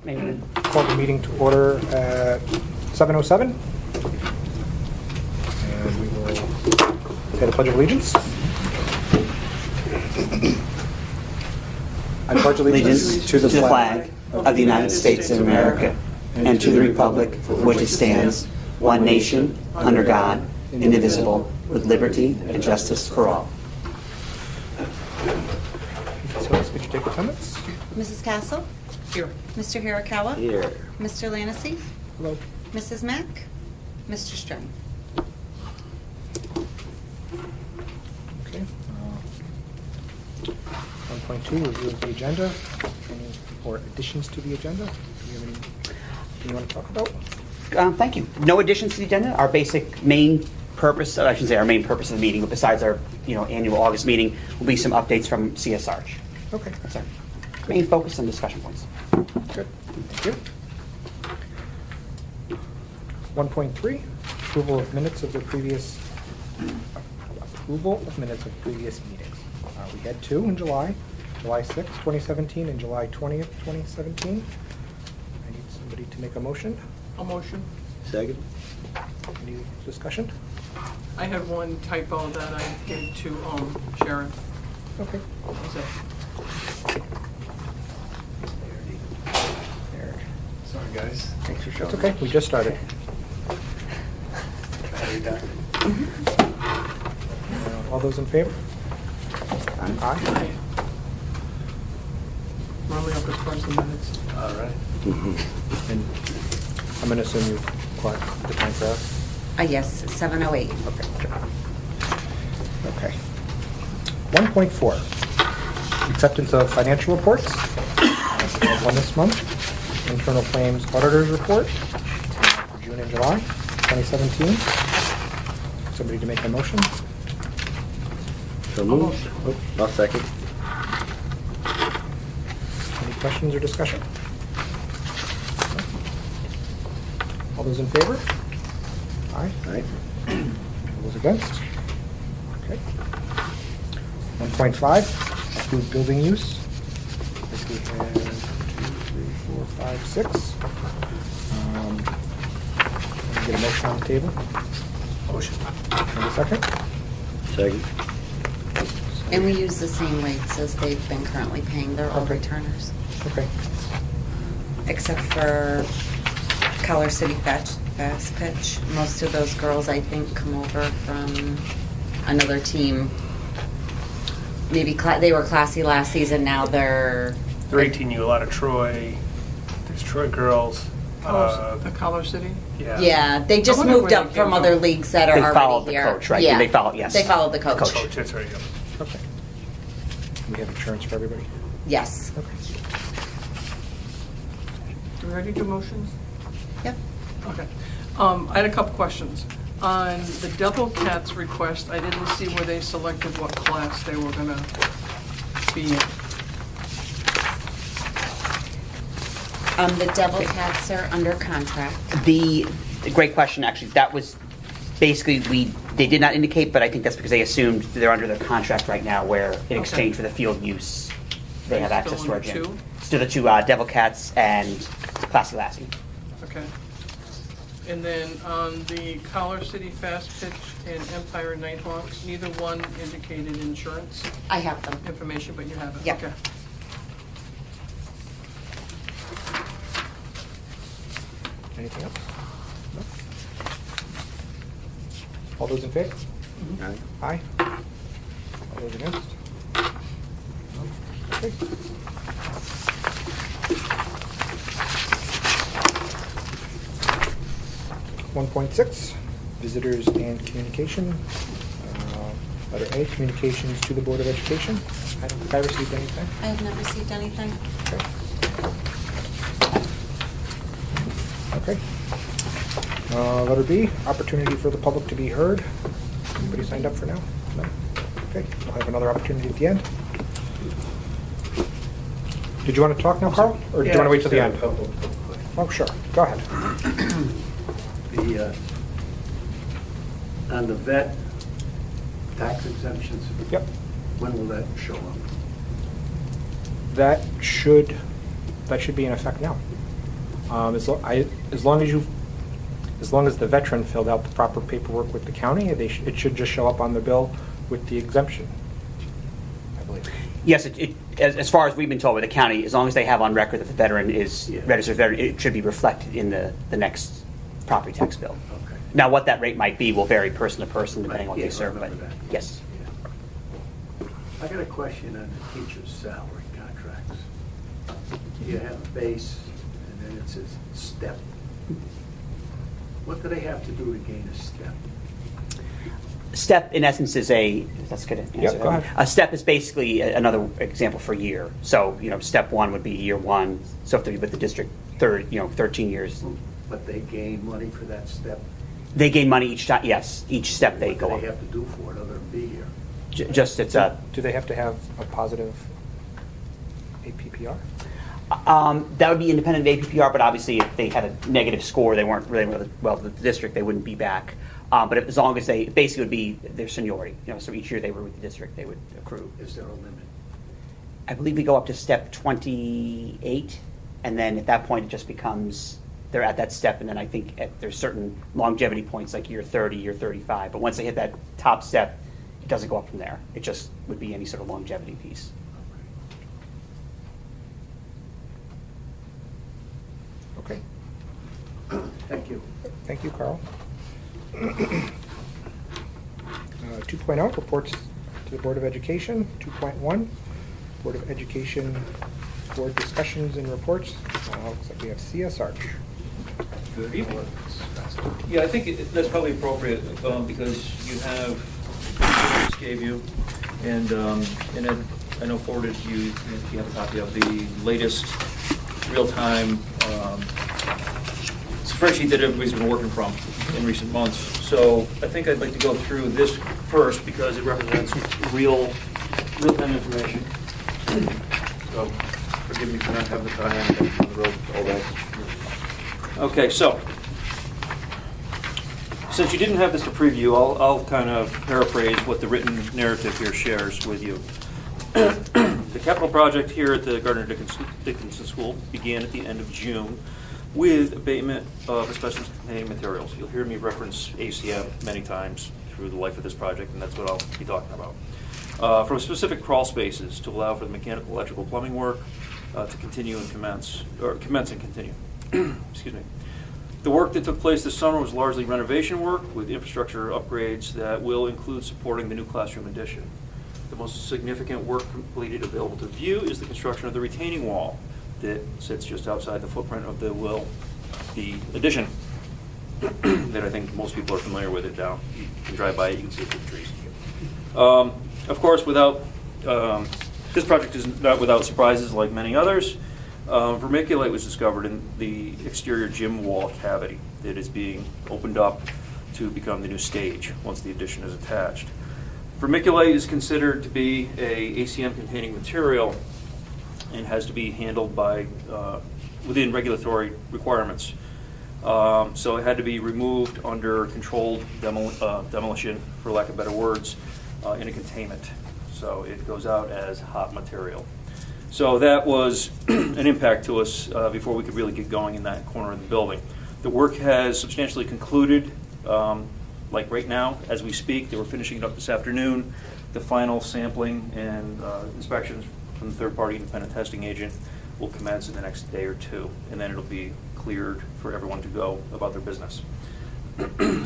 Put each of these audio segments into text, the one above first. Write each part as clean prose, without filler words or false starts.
Maybe. Call the meeting to order at 7:07. And we will say the Pledge of Allegiance. I pledge Allegiance to the flag of the United States of America and to the republic for which it stands, one nation, under God, indivisible, with liberty and justice for all. Mrs. Hillis, could you take attendance? Mrs. Castle? Here. Mr. Hirakawa? Here. Mr. Lanacey? Hello. Mrs. Mack? Mr. Stern? Okay. 1.2, review of the agenda. Any or additions to the agenda? Do you have anything you want to talk about? Thank you. No additions to the agenda. Our basic main purpose, I shouldn't say our main purpose of the meeting, but besides our annual August meeting, will be some updates from CSR. Okay. That's our main focus and discussion points. Good. Thank you. 1.3, approval of minutes of previous meetings. We had two in July 6th, 2017, and July 20th, 2017. I need somebody to make a motion. A motion. Second. Any discussion? I had one typo that I gave to Sharon. Okay. That's it. There. Sorry, guys. Thanks for showing It's okay, we just started. Are you done? All those in favor? Aye. Aye. Normally up as far as the minutes. All right. And I'm going to assume you clocked the time for us? Yes, 7:08. Okay. Okay. 1.4, acceptance of financial reports. One this month. Internal claims auditor's report for June and July 2017. Somebody to make a motion? So moved. Oh, I'll second. Any questions or discussion? All those in favor? Aye. Aye. All those against? Okay. 1.5, approved building use. I think we had 2, 3, 4, 5, 6. Can I get a motion on the table? Motion. And a second? Second. And we use the same rates as they've been currently paying their old returners, Okay. except for Color City Fast Pitch. Most of those girls, I think, come over from another team. Maybe they were classy last season, now they're 18U, a lot of Troy. There's Troy girls. The Color City? Yeah, they just I wonder moved where up they from came other from. leagues that are They already followed the here. coach, right? Yeah. They follow, yes. They follow the coach. Coach, that's right. Yeah. Okay. We have insurance for everybody? Yes. Okay. Do we already do motions? Yep. Okay. I had a couple questions. On the Devil Cats request, I didn't see where they selected what class they were gonna be in. The Devil Cats are under contract. The great question, actually. That was basically they did not indicate, but I think that's because they assumed they're under their contract right now, where in exchange for the field use, they Are have you access still to our under gym. two? So the two Devil Cats and Classy Lassie. Okay. And then on the Collar City Fast Pitch and Empire Nighthawks, neither one indicated insurance I have them. information, but you have it? Yep. Okay. Anything else? No? All those in favor? Aye. Aye. All those against? Okay. .6, visitors and communication. Letter A, communications to the Board of Education. I don't think I received anything. I have not received anything. Okay. Letter B, opportunity for the public to be heard. Anybody signed up for now? No? Okay, we'll have another opportunity at the end. Did you want to talk now, Carl? Or do you want to wait till the end? Oh, sure. Go ahead. On the vet tax exemptions, Yep. when will that show up? That should be in effect now. As long as the veteran filled out the proper paperwork with the county, it should just show up on the bill with the exemption, I believe. Yes, as far as we've been told by the county, as long as they have on record that the veteran is registered veteran, it should be reflected in the next property tax bill. Okay. Now, what that rate might be will vary person to person depending on what Yeah, they serve, I but remember that. yes. Yeah. I got a question on the teacher's salary contracts. You have a base, and then it says step. What do they have to do to gain a step? STEP, in essence, is that's good answer. Yep, go ahead. A STEP is basically another example for year. So, step one would be year one. So if they're with the district 13 years, But they gain money for that step? they gain money each time. Yes, each step they go What up. do they have to do for it other than be here? Just it's a. Do they have to have a positive APPR? That would be independent of APPR, but obviously if they had a negative score, they weren't really well with the district, they wouldn't be back. But as long as they basically would be their seniority, so each year they were with the district, they would accrue. Is there a limit? I believe we go up to step 28, and then at that point it just becomes they're at that step, and then I think there's certain longevity points like year 30, year 35. But once they hit that top step, it doesn't go up from there. It just would be any sort of longevity piece. Okay. Thank you. Thank you, Carl. 2.0, reports to the Board of Education. 2.1, Board of Education board discussions and reports. Looks like we have C.S. Arch. Good evening. Yeah, I think that's probably appropriate because you have, just gave you, and Ed, I know forwarded you, if you have a copy of the latest real-time spreadsheet that everybody's been working from in recent months. So I think I'd like to go through this first because it represents real-time information. So forgive me for not having the time on the road all day. Okay, so since you didn't have this to preview, I'll kind of paraphrase what the written narrative here shares with you. The capital project here at the Gardner Dickinson School began at the end of June with abatement of asbestos-containing materials. You'll hear me reference ACM many times through the life of this project, and that's what I'll be talking about. From specific crawl spaces to allow for the mechanical, electrical, plumbing work to continue and commence and continue. Excuse me. The work that took place this summer was largely renovation work with infrastructure upgrades that will include supporting the new classroom addition. The most significant work completed available to view is the construction of the retaining wall that sits just outside the footprint of the addition that I think most people are familiar with it now. You can drive by it, you can see it through the trees. Of course, this project is not without surprises like many others. Vermiculite was discovered in the exterior gym wall cavity that is being opened up to become the new stage once the addition is attached. Vermiculite is considered to be a ACM-containing material and has to be handled by within regulatory requirements. So it had to be removed under controlled demolition, for lack of better words, in a containment. So it goes out as hot material. So that was an impact to us before we could really get going in that corner of the building. The work has substantially concluded, like right now, as we speak. They were finishing it up this afternoon. The final sampling and inspections from the third-party independent testing agent will commence in the next day or two, and then it'll be cleared for everyone to go about their business.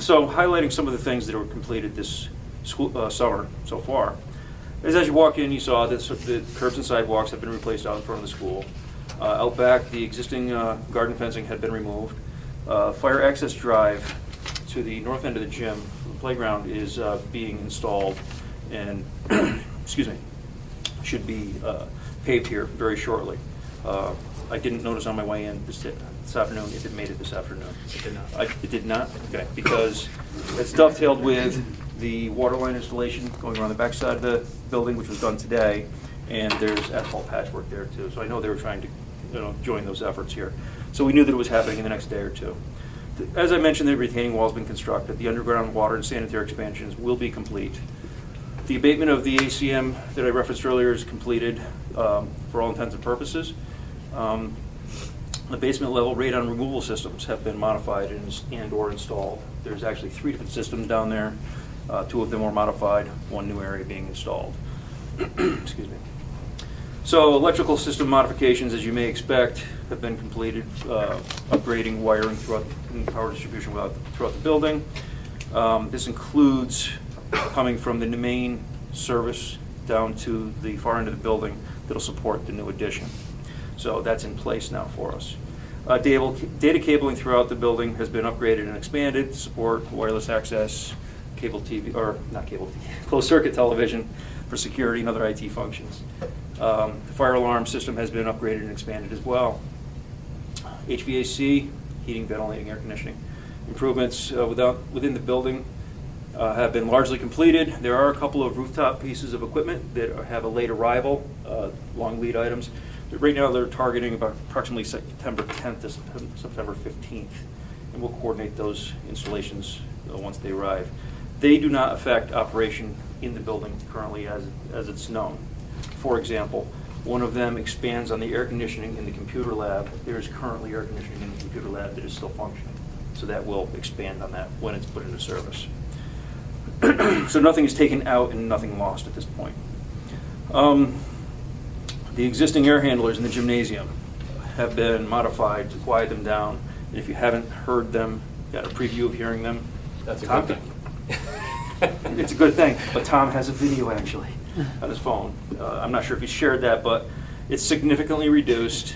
So highlighting some of the things that were completed this summer so far. As you walk in, you saw that the curbs and sidewalks have been replaced out in front of the school. Out back, the existing garden fencing had been removed. Fire access drive to the north end of the gym, the playground, is being installed and, excuse me, should be paved here very shortly. I didn't notice on my way in this afternoon if it made it this afternoon. It did not. It did not? Okay, because it's dovetailed with the water line installation going around the backside of the building, which was done today, and there's asphalt patchwork there too. So I know they were trying to join those efforts here. So we knew that it was happening in the next day or two. As I mentioned, the retaining wall has been constructed. The underground water and sanitary expansions will be complete. The abatement of the ACM that I referenced earlier is completed for all intents and purposes. The basement level radon removal systems have been modified and/or installed. There's actually 3 different systems down there. 2 of them were modified, 1 new area being installed. Excuse me. So electrical system modifications, as you may expect, have been completed, upgrading wiring throughout and power distribution throughout the building. This includes coming from the main service down to the far end of the building that'll support the new addition. So that's in place now for us. Data cabling throughout the building has been upgraded and expanded to support wireless access, cable TV, or not cable TV, closed circuit television for security and other IT functions. The fire alarm system has been upgraded and expanded as well. HVAC, heating, ventilating, air conditioning, improvements within the building have been largely completed. There are a couple of rooftop pieces of equipment that have a late arrival, long lead items. But right now they're targeting about approximately September 10th to September 15th, and we'll coordinate those installations once they arrive. They do not affect operation in the building currently as it's known. For example, one of them expands on the air conditioning in the computer lab. There is currently air conditioning in the computer lab that is still functioning. So that will expand on that when it's put into service. So nothing is taken out and nothing lost at this point. The existing air handlers in the gymnasium have been modified to quiet them down. And if you haven't heard them, got a preview of hearing them, That's a good thing. it's a good thing, but Tom has a video actually on his phone. I'm not sure if he shared that, but it's significantly reduced,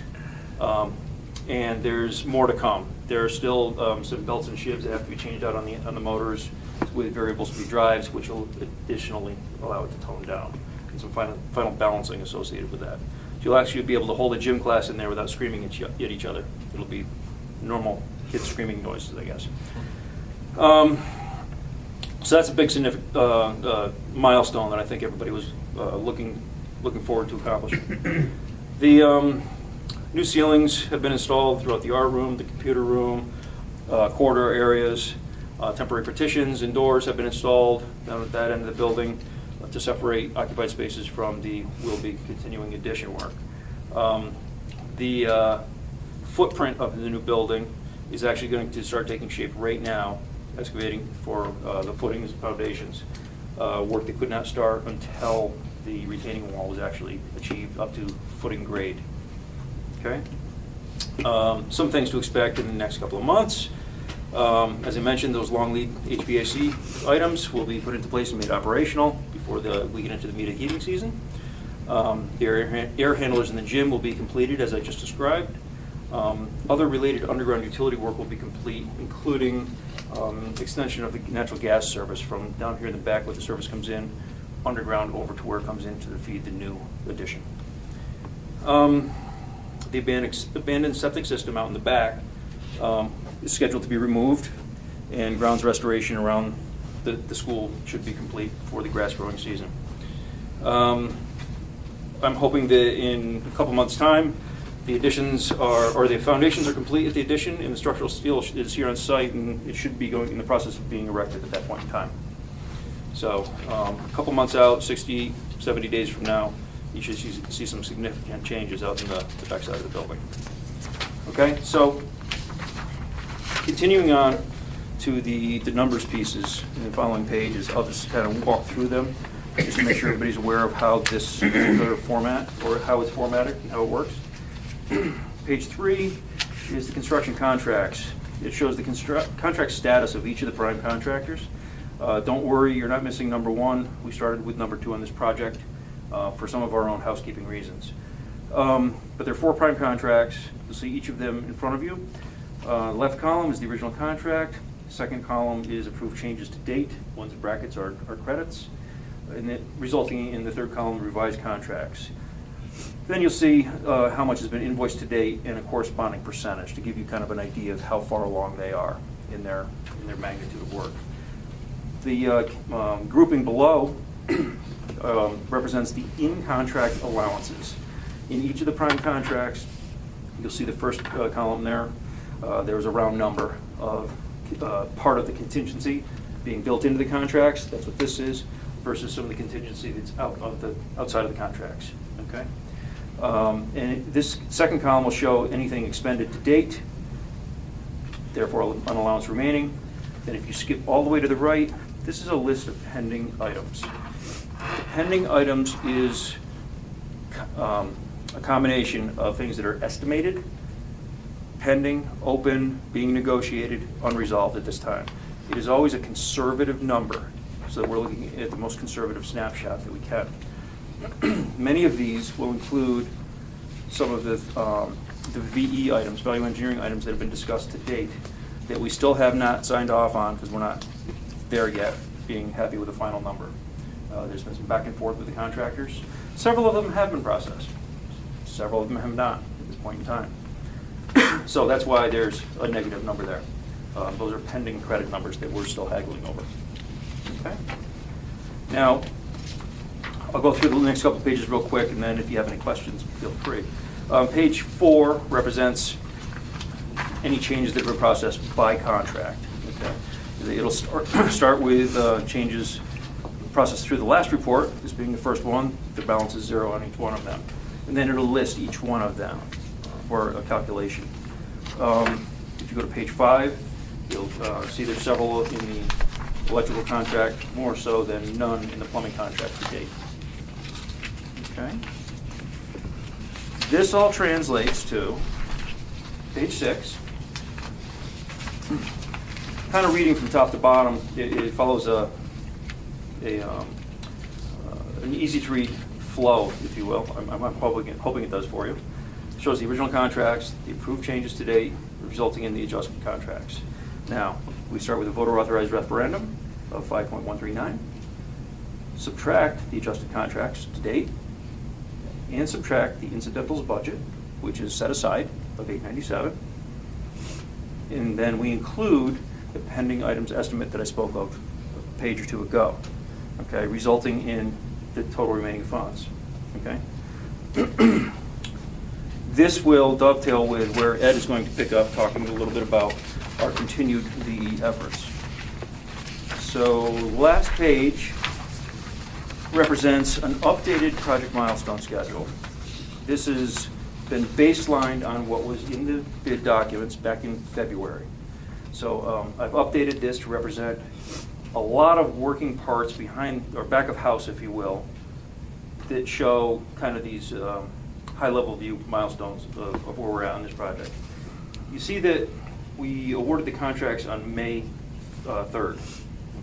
and there's more to come. There are still some belts and shivs that have to be changed out on the motors with variable speed drives, which will additionally allow it to tone down, and some final balancing associated with that. So you'll actually be able to hold a gym class in there without screaming at each other. It'll be normal kids screaming noises, I guess. So that's a big significant milestone that I think everybody was looking forward to accomplishing. The new ceilings have been installed throughout the art room, the computer room, corridor areas. Temporary partitions and doors have been installed down at that end of the building to separate occupied spaces from the will-be continuing addition work. The footprint of the new building is actually going to start taking shape right now, excavating for the footings and foundations, work that could not start until the retaining wall was actually achieved up to footing grade. Okay. Some things to expect in the next couple of months. As I mentioned, those long lead HVAC items will be put into place and made operational before we get into the media heating season. The air handlers in the gym will be completed as I just described. Other related underground utility work will be complete, including extension of the natural gas service from down here in the back where the service comes in, underground over to where it comes in to feed the new addition. The abandoned septic system out in the back is scheduled to be removed, and grounds restoration around the school should be complete for the grass growing season. I'm hoping that in a couple months' time, the additions the foundations are complete at the addition, and the structural steel is here on site, and it should be going in the process of being erected at that point in time. So a couple months out, 60, 70 days from now, you should see some significant changes out in the backside of the building. Okay, so continuing on to the numbers pieces in the following pages, I'll just kind of walk through them just to make sure everybody's aware of how this particular format, or how it's formatted and how it works. Page 3 is the construction contracts. It shows the contract status of each of the prime contractors. Don't worry, you're not missing number 1. We started with number 2 on this project for some of our own housekeeping reasons. But there are 4 prime contracts. You'll see each of them in front of you. Left column is the original contract. Second column is approved changes to date. One's brackets are credits. And it, resulting in the third column, revised contracts. Then you'll see how much has been invoiced to date and a corresponding percentage to give you kind of an idea of how far along they are in their magnitude of work. The grouping below represents the in-contract allowances. In each of the prime contracts, you'll see the first column there. There's a round number of part of the contingency being built into the contracts. That's what this is, versus some of the contingency that's outside of the contracts. Okay. And this second column will show anything expended to date, therefore an allowance remaining. Then if you skip all the way to the right, this is a list of pending items. The pending items is a combination of things that are estimated, pending, open, being negotiated, unresolved at this time. It is always a conservative number, so that we're looking at the most conservative snapshot that we can. Many of these will include some of the VE items, value engineering items that have been discussed to date that we still have not signed off on because we're not there yet, being happy with the final number. There's been some back and forth with the contractors. Several of them have been processed. Several of them have not at this point in time. So that's why there's a negative number there. Those are pending credit numbers that we're still haggling over. Okay. Now, I'll go through the next couple of pages real quick, and then if you have any questions, feel free. Page 4 represents any changes that were processed by contract. Okay. It'll start with changes processed through the last report, this being the first one. The balance is 0 on each one of them. And then it'll list each one of them for a calculation. If you go to page 5, you'll see there's several in the electrical contract, more so than none in the plumbing contract to date. Okay. This all translates to page 6. Kind of reading from top to bottom, it follows an easy-to-read flow, if you will. I'm hoping it does for you. It shows the original contracts, the approved changes to date, resulting in the adjustment contracts. Now, we start with a voter-authorized referendum of 5.139, subtract the adjusted contracts to date, and subtract the incidentals budget, which is set aside of 897, and then we include the pending items estimate that I spoke of a page or two ago, okay, resulting in the total remaining funds, okay? This will dovetail with where Ed is going to pick up, talking a little bit about our continued VE efforts. So last page represents an updated project milestone schedule. This has been baselined on what was in the bid documents back in February. So I've updated this to represent a lot of working parts behind, or back of house, if you will, that show kind of these high-level view milestones of where we're at on this project. You see that we awarded the contracts on May 3rd,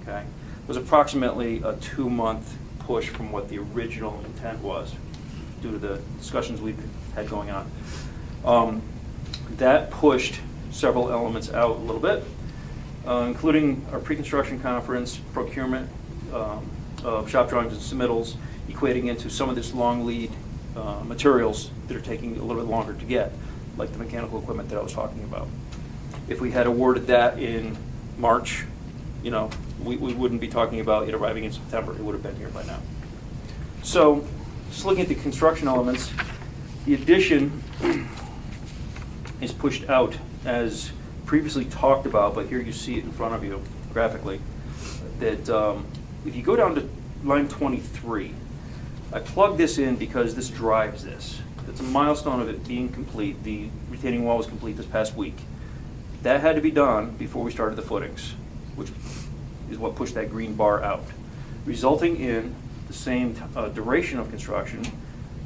okay? It was approximately a 2-month push from what the original intent was due to the discussions we've had going on. That pushed several elements out a little bit, including our pre-construction conference, procurement of shop drawings and submittals, equating into some of this long lead materials that are taking a little bit longer to get, like the mechanical equipment that I was talking about. If we had awarded that in March, you know, we wouldn't be talking about it arriving in September. It would have been here by now. So, just looking at the construction elements, the addition is pushed out as previously talked about, but here you see it in front of you graphically, that if you go down to line 23, I plugged this in because this drives this. It's a milestone of it being complete. The retaining wall was complete this past week. That had to be done before we started the footings, which is what pushed that green bar out, resulting in the same duration of construction,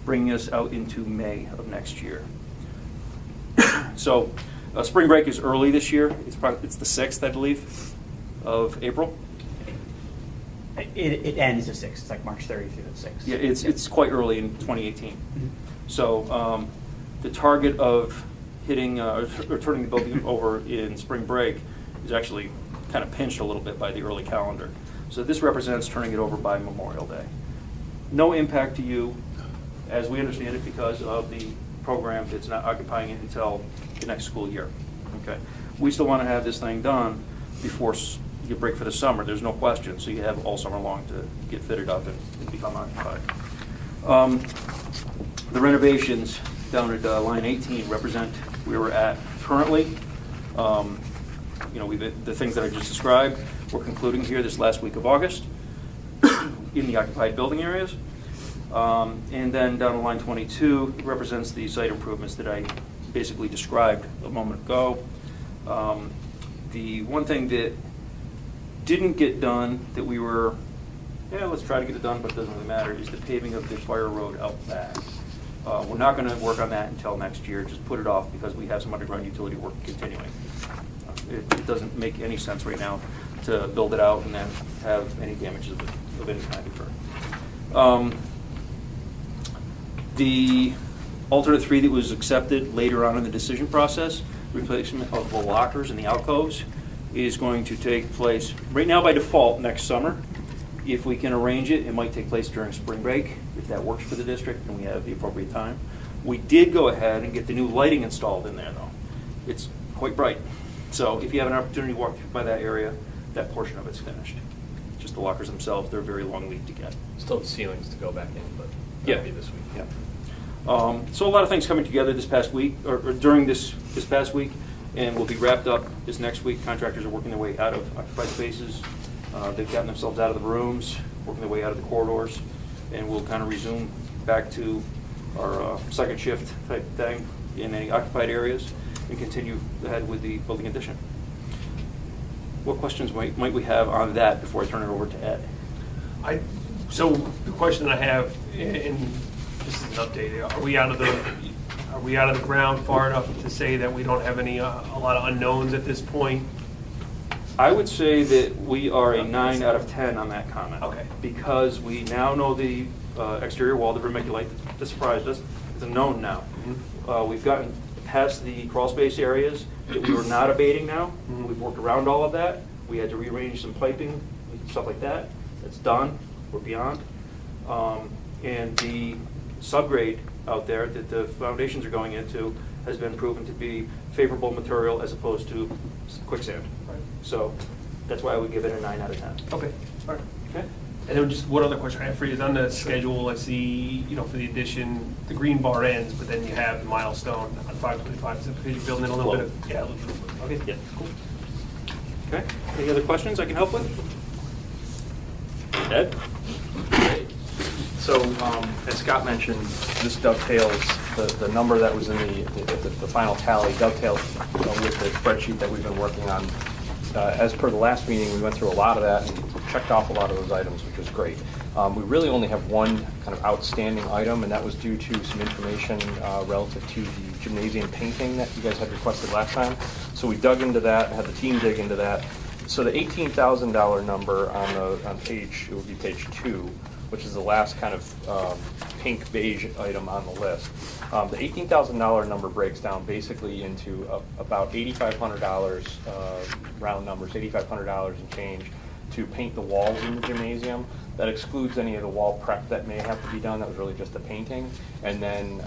bringing us out into May of next year. So spring break is early this year. It's the 6th, I believe, of April. It ends the 6th. It's like March 30th through the 6th. Yeah, it's quite early in 2018. Mm-hmm. So the target of hitting or turning the building over in spring break is actually kind of pinched a little bit by the early calendar. So this represents turning it over by Memorial Day. No impact to you, as we understand it, because of the program that's not occupying it until the next school year. Okay, we still want to have this thing done before you break for the summer. There's no question. So you have all summer long to get fitted up and become occupied. The renovations down at line 18 represent where we're at currently. You know, the things that I just described, we're concluding here this last week of August in the occupied building areas. And then down to line 22 represents the site improvements that I basically described a moment ago. The one thing that didn't get done that we were, let's try to get it done, but it doesn't really matter, is the paving of the fire road out back. We're not going to work on that until next year, just put it off because we have some underground utility work continuing. It doesn't make any sense right now to build it out and then have any damages of any kind occur. The alternate 3 that was accepted later on in the decision process, replacement of the lockers and the alcoves, is going to take place right now by default next summer. If we can arrange it, it might take place during spring break, if that works for the district and we have the appropriate time. We did go ahead and get the new lighting installed in there, though. It's quite bright. So if you have an opportunity to walk by that area, that portion of it's finished. Just the lockers themselves, they're very long lead to get. Still have ceilings to go back in, but Yeah. that'll be this week. Yeah. So a lot of things coming together this past week, or during this past week, and will be wrapped up this next week. Contractors are working their way out of occupied spaces. They've gotten themselves out of the rooms, working their way out of the corridors, and we'll kind of resume back to our second shift type thing in any occupied areas and continue ahead with the building addition. What questions might we have on that before I turn it over to Ed? So the question I have, and this is an update, are we out of the ground far enough to say that we don't have a lot of unknowns at this point? I would say that we are a 9 out of 10 on that comment. Okay. Because we now know the exterior wall, the vermiculite, that surprised us. It's a known now. We've gotten past the crawl space areas that we were not abating now. We've worked around all of that. We had to rearrange some piping, stuff like that. It's done. We're beyond. And the subgrade out there that the foundations are going into has been proven to be favorable material as opposed to quicksand. Right. So that's why I would give it a 9 out of 10. Okay, all right. Okay. And then just one other question I have for you is on the schedule, I see, for the addition, the green bar ends, but then you have the milestone on 525. Is that because you're building in a little bit of, a little bit. Okay, Yeah. Cool. Okay. Any other questions I can help with? Ed? So, as Scott mentioned, this dovetails, the number that was in the final tally dovetails with the spreadsheet that we've been working on. As per the last meeting, we went through a lot of that and checked off a lot of those items, which was great. We really only have one kind of outstanding item, and that was due to some information relative to the gymnasium painting that you guys had requested last time. So we dug into that, had the team dig into that. So the $18,000 number on page, it would be page 2, which is the last kind of pink beige item on the list. The $18,000 number breaks down basically into about $8,500, round numbers, $8,500 and change to paint the walls in the gymnasium. That excludes any of the wall prep that may have to be done. That was really just the painting. And then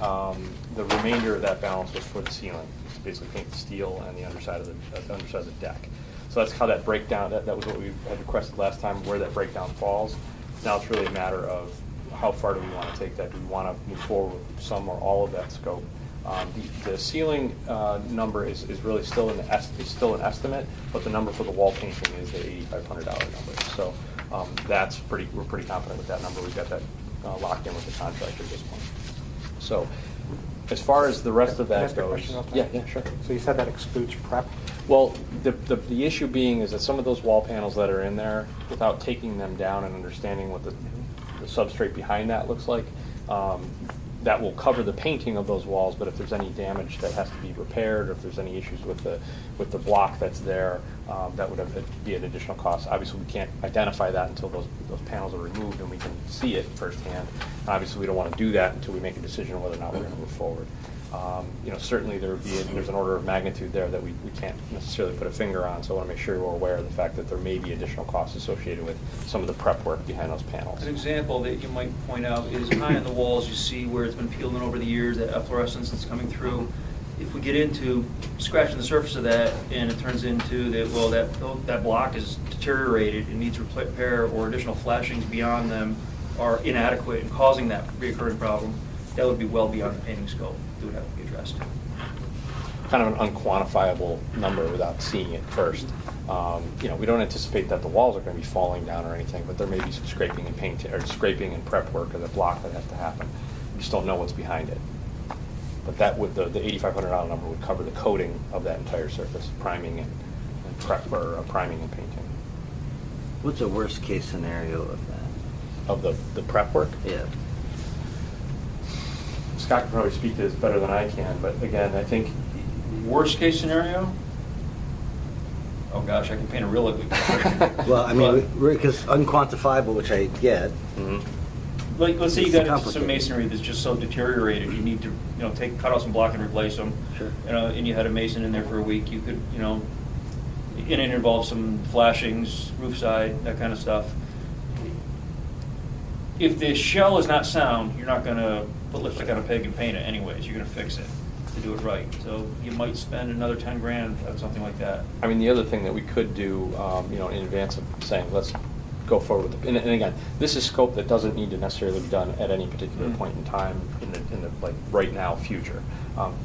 the remainder of that balance was for the ceiling. It's basically paint the steel and the underside of the deck. So that's how that breakdown, that was what we had requested last time, where that breakdown falls. Now it's really a matter of how far do we want to take that? Do we want to move forward with some or all of that scope? The ceiling number is really still an estimate, but the number for the wall painting is the $8,500 number. So we're pretty confident with that number. We've got that locked in with the contractor at this point. So as far as the rest of Can I that ask a goes, question about that? yeah, sure. So you said that excludes prep? Well, the issue being is that some of those wall panels that are in there, without taking them down and understanding what the substrate behind that looks like, that will cover the painting of those walls, but if there's any damage that has to be repaired, or if there's any issues with the block that's there, that would be an additional cost. Obviously, we can't identify that until those panels are removed and we can see it firsthand. Obviously, we don't want to do that until we make a decision on whether or not we're going to move forward. Certainly there's an order of magnitude there that we can't necessarily put a finger on, so I want to make sure we're aware of the fact that there may be additional costs associated with some of the prep work behind those panels. An example that you might point out is high on the walls, you see where it's been peeling over the years, that efflorescence that's coming through. If we get into scratching the surface of that and it turns into that block is deteriorated and needs repair, or additional flashings beyond them are inadequate and causing that reoccurring problem, that would be well beyond the painting scope. It would have to be addressed. Kind of an unquantifiable number without seeing it first. We don't anticipate that the walls are going to be falling down or anything, but there may be some scraping and painting, or scraping and prep work of the block that has to happen. We just don't know what's behind it. But that would, the $8,500 number would cover the coating of that entire surface, priming and prep, or priming and painting. What's the worst case scenario of that? Of the prep work? Yeah. Scott can probably speak to this better than I can, but again, I think, Worst case scenario? Oh gosh, I can paint a real ugly picture. Well, I mean, because unquantifiable, which I get. Like, let's say you It's got into complicated. some masonry that's just so deteriorated, you need to, cut out some block and replace them. Sure. And you had a mason in there for a week, you could, and it involves some flashings, roof side, that kind of stuff. If the shell is not sound, you're not gonna put lipstick on a pig and paint it anyways, you're gonna fix it to do it right. So you might spend another 10 grand on something like that. I mean, the other thing that we could do, in advance of saying, let's go forward with, and again, this is scope that doesn't need to necessarily be done at any particular point in time in the like right now future.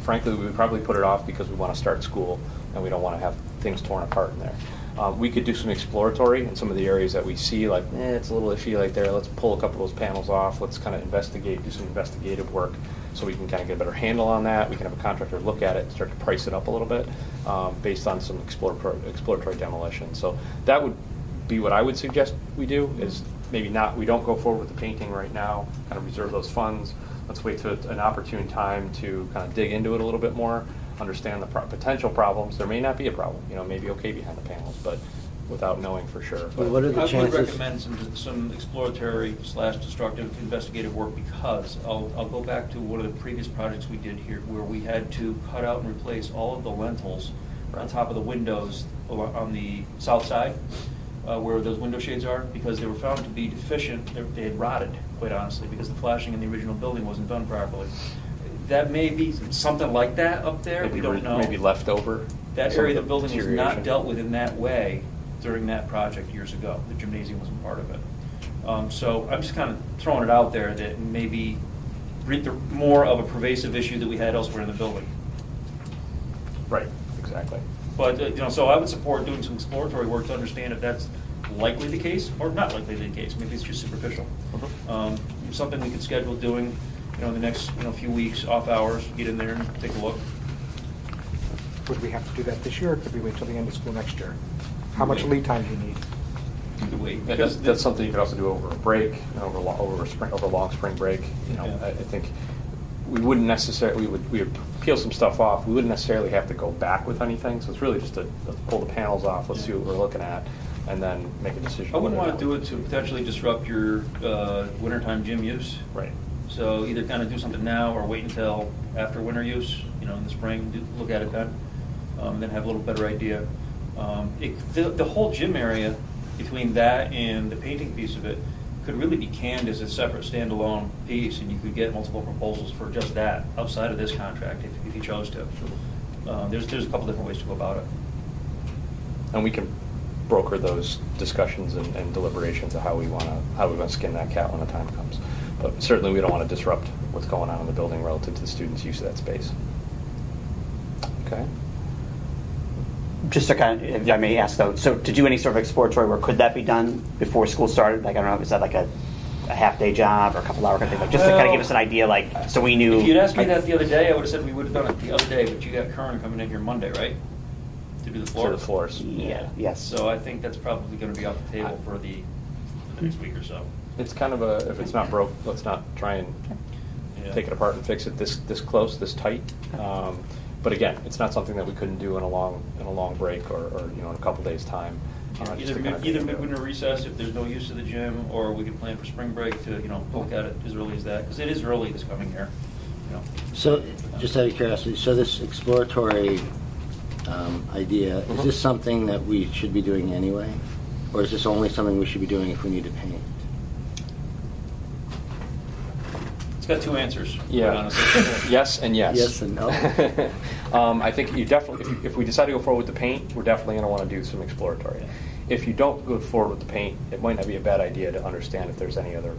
Frankly, we would probably put it off because we want to start school and we don't want to have things torn apart in there. We could do some exploratory in some of the areas that we see, like, it's a little iffy like there, let's pull a couple of those panels off, let's kind of investigate, do some investigative work so we can kind of get a better handle on that. We can have a contractor look at it and start to price it up a little bit based on some exploratory demolition. So that would be what I would suggest we do, is maybe we don't go forward with the painting right now, kind of reserve those funds. Let's wait to an opportune time to kind of dig into it a little bit more, understand the potential problems. There may not be a problem, maybe okay behind the panels, but without knowing for sure. Well, what are the I chances? would recommend some exploratory / destructive investigative work, because I'll go back to one of the previous projects we did here where we had to cut out and replace all of the lentils on top of the windows on the south side where those window shades are, because they were found to be deficient. They had rotted, quite honestly, because the flashing in the original building wasn't done properly. That may be something like that up there. Maybe we don't know. Maybe left over. That some area of of the building was not deterioration. dealt with in that way during that project years ago. The gymnasium wasn't part of it. So I'm just kind of throwing it out there that maybe more of a pervasive issue that we had elsewhere in the building. Right, exactly. But, so I would support doing some exploratory work to understand if that's likely the case or not likely the case. Maybe it's just superficial. Something we could schedule doing, in the next, few weeks, off hours, get in there and take a look. Would we have to do that this year, or could we wait till the end of school next year? How much lead time do you need? Could wait. That's something you could also do over a break, over long spring break. I think we wouldn't necessarily, we would peel some stuff off. We wouldn't necessarily have to go back with anything. So it's really just to let's pull the panels off, let's see what we're looking at, and then make a decision. I wouldn't want to do it to potentially disrupt your wintertime gym use. Right. So either kind of do something now or wait until after winter use, in the spring, look at it then, then have a little better idea. The whole gym area, between that and the painting piece of it, could really be canned as a separate standalone piece, and you could get multiple proposals for just that outside of this contract if you chose to. There's a couple different ways to go about it. And we can broker those discussions and deliberations of how we want to skin that cat when the time comes. But certainly we don't want to disrupt what's going on in the building relative to the students' use of that space. Okay. Just to kind of, if I may ask though, so to do any sort of exploratory work, could that be done before school started? Like, I don't know, is that like a half-day job or a couple hour kind of thing? Like, just to kind of give us an idea, like, so we knew. If you'd asked me that the other day, I would have said we would have done it the other day, but you got Kern coming in here Monday, right? To do the floor? For the floors. Yeah, yes. So I think that's probably going to be off the table for the next week or so. It's kind of if it's not broke, let's not try and take it apart and fix it this close, this tight. But again, it's not something that we couldn't do in a long break or in a couple days' time. Just to kind of Either midwinter recess if there's no use of the gym, or we could plan for spring break to poke at it as early as that, because it is early this coming year. So, just out of curiosity, so this exploratory idea, is this something that we should be doing anyway? Or is this only something we should be doing if we need to paint? It's got two answers. Yeah. quite honestly. Yes and yes. Yes and no? I think you definitely, if we decide to go forward with the paint, we're definitely going to want to do some exploratory. If you don't go forward with the paint, it might not be a bad idea to understand if there's any other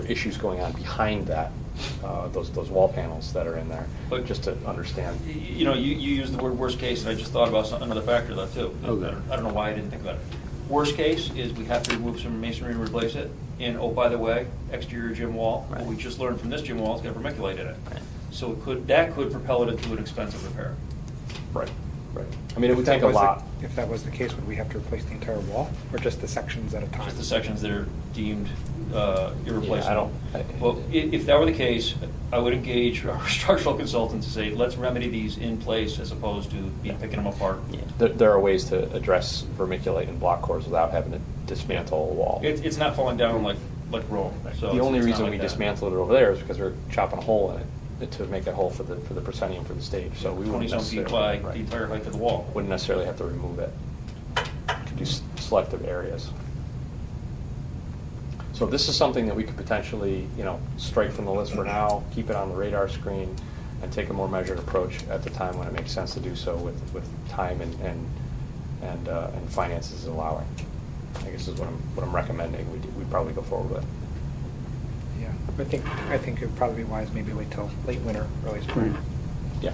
issues going on behind that those wall panels that are in there, But- just to understand. You know, you used the word worst case, and I just thought about another factor though, too. Okay. I don't know why I didn't think about it. Worst case is we have to remove some masonry and replace it. And, oh, by the way, exterior gym wall, what we just learned from this gym wall, it's got vermiculite in it. Right. So that could propel it into an expensive repair. Right. I mean, it would If that take a was the- lot. If that was the case, would we have to replace the entire wall, or just the sections at a time? Just the sections that are deemed irreplaceable. Yeah, I don't- Well, if that were the case, I would engage our structural consultant to say, let's remedy these in place as opposed to picking them apart. There are ways to address vermiculite and block cores without having to dismantle a wall. It's not falling down like Rome. So The only it's not reason like we that. dismantled it over there is because we're chopping a hole in it to make that hole for the proscenium for the stage. So we wouldn't 20-some feet necessarily, by right, the entire height of the wall. wouldn't necessarily have to remove it. Could do selective areas. So this is something that we could potentially, strike from the list for now, keep it on the radar screen, and take a more measured approach at the time when it makes sense to do so with time and finances allowing. I guess is what I'm recommending. We probably go forward with. Yeah, I think it would probably be wise maybe wait till late winter, early spring. Yeah.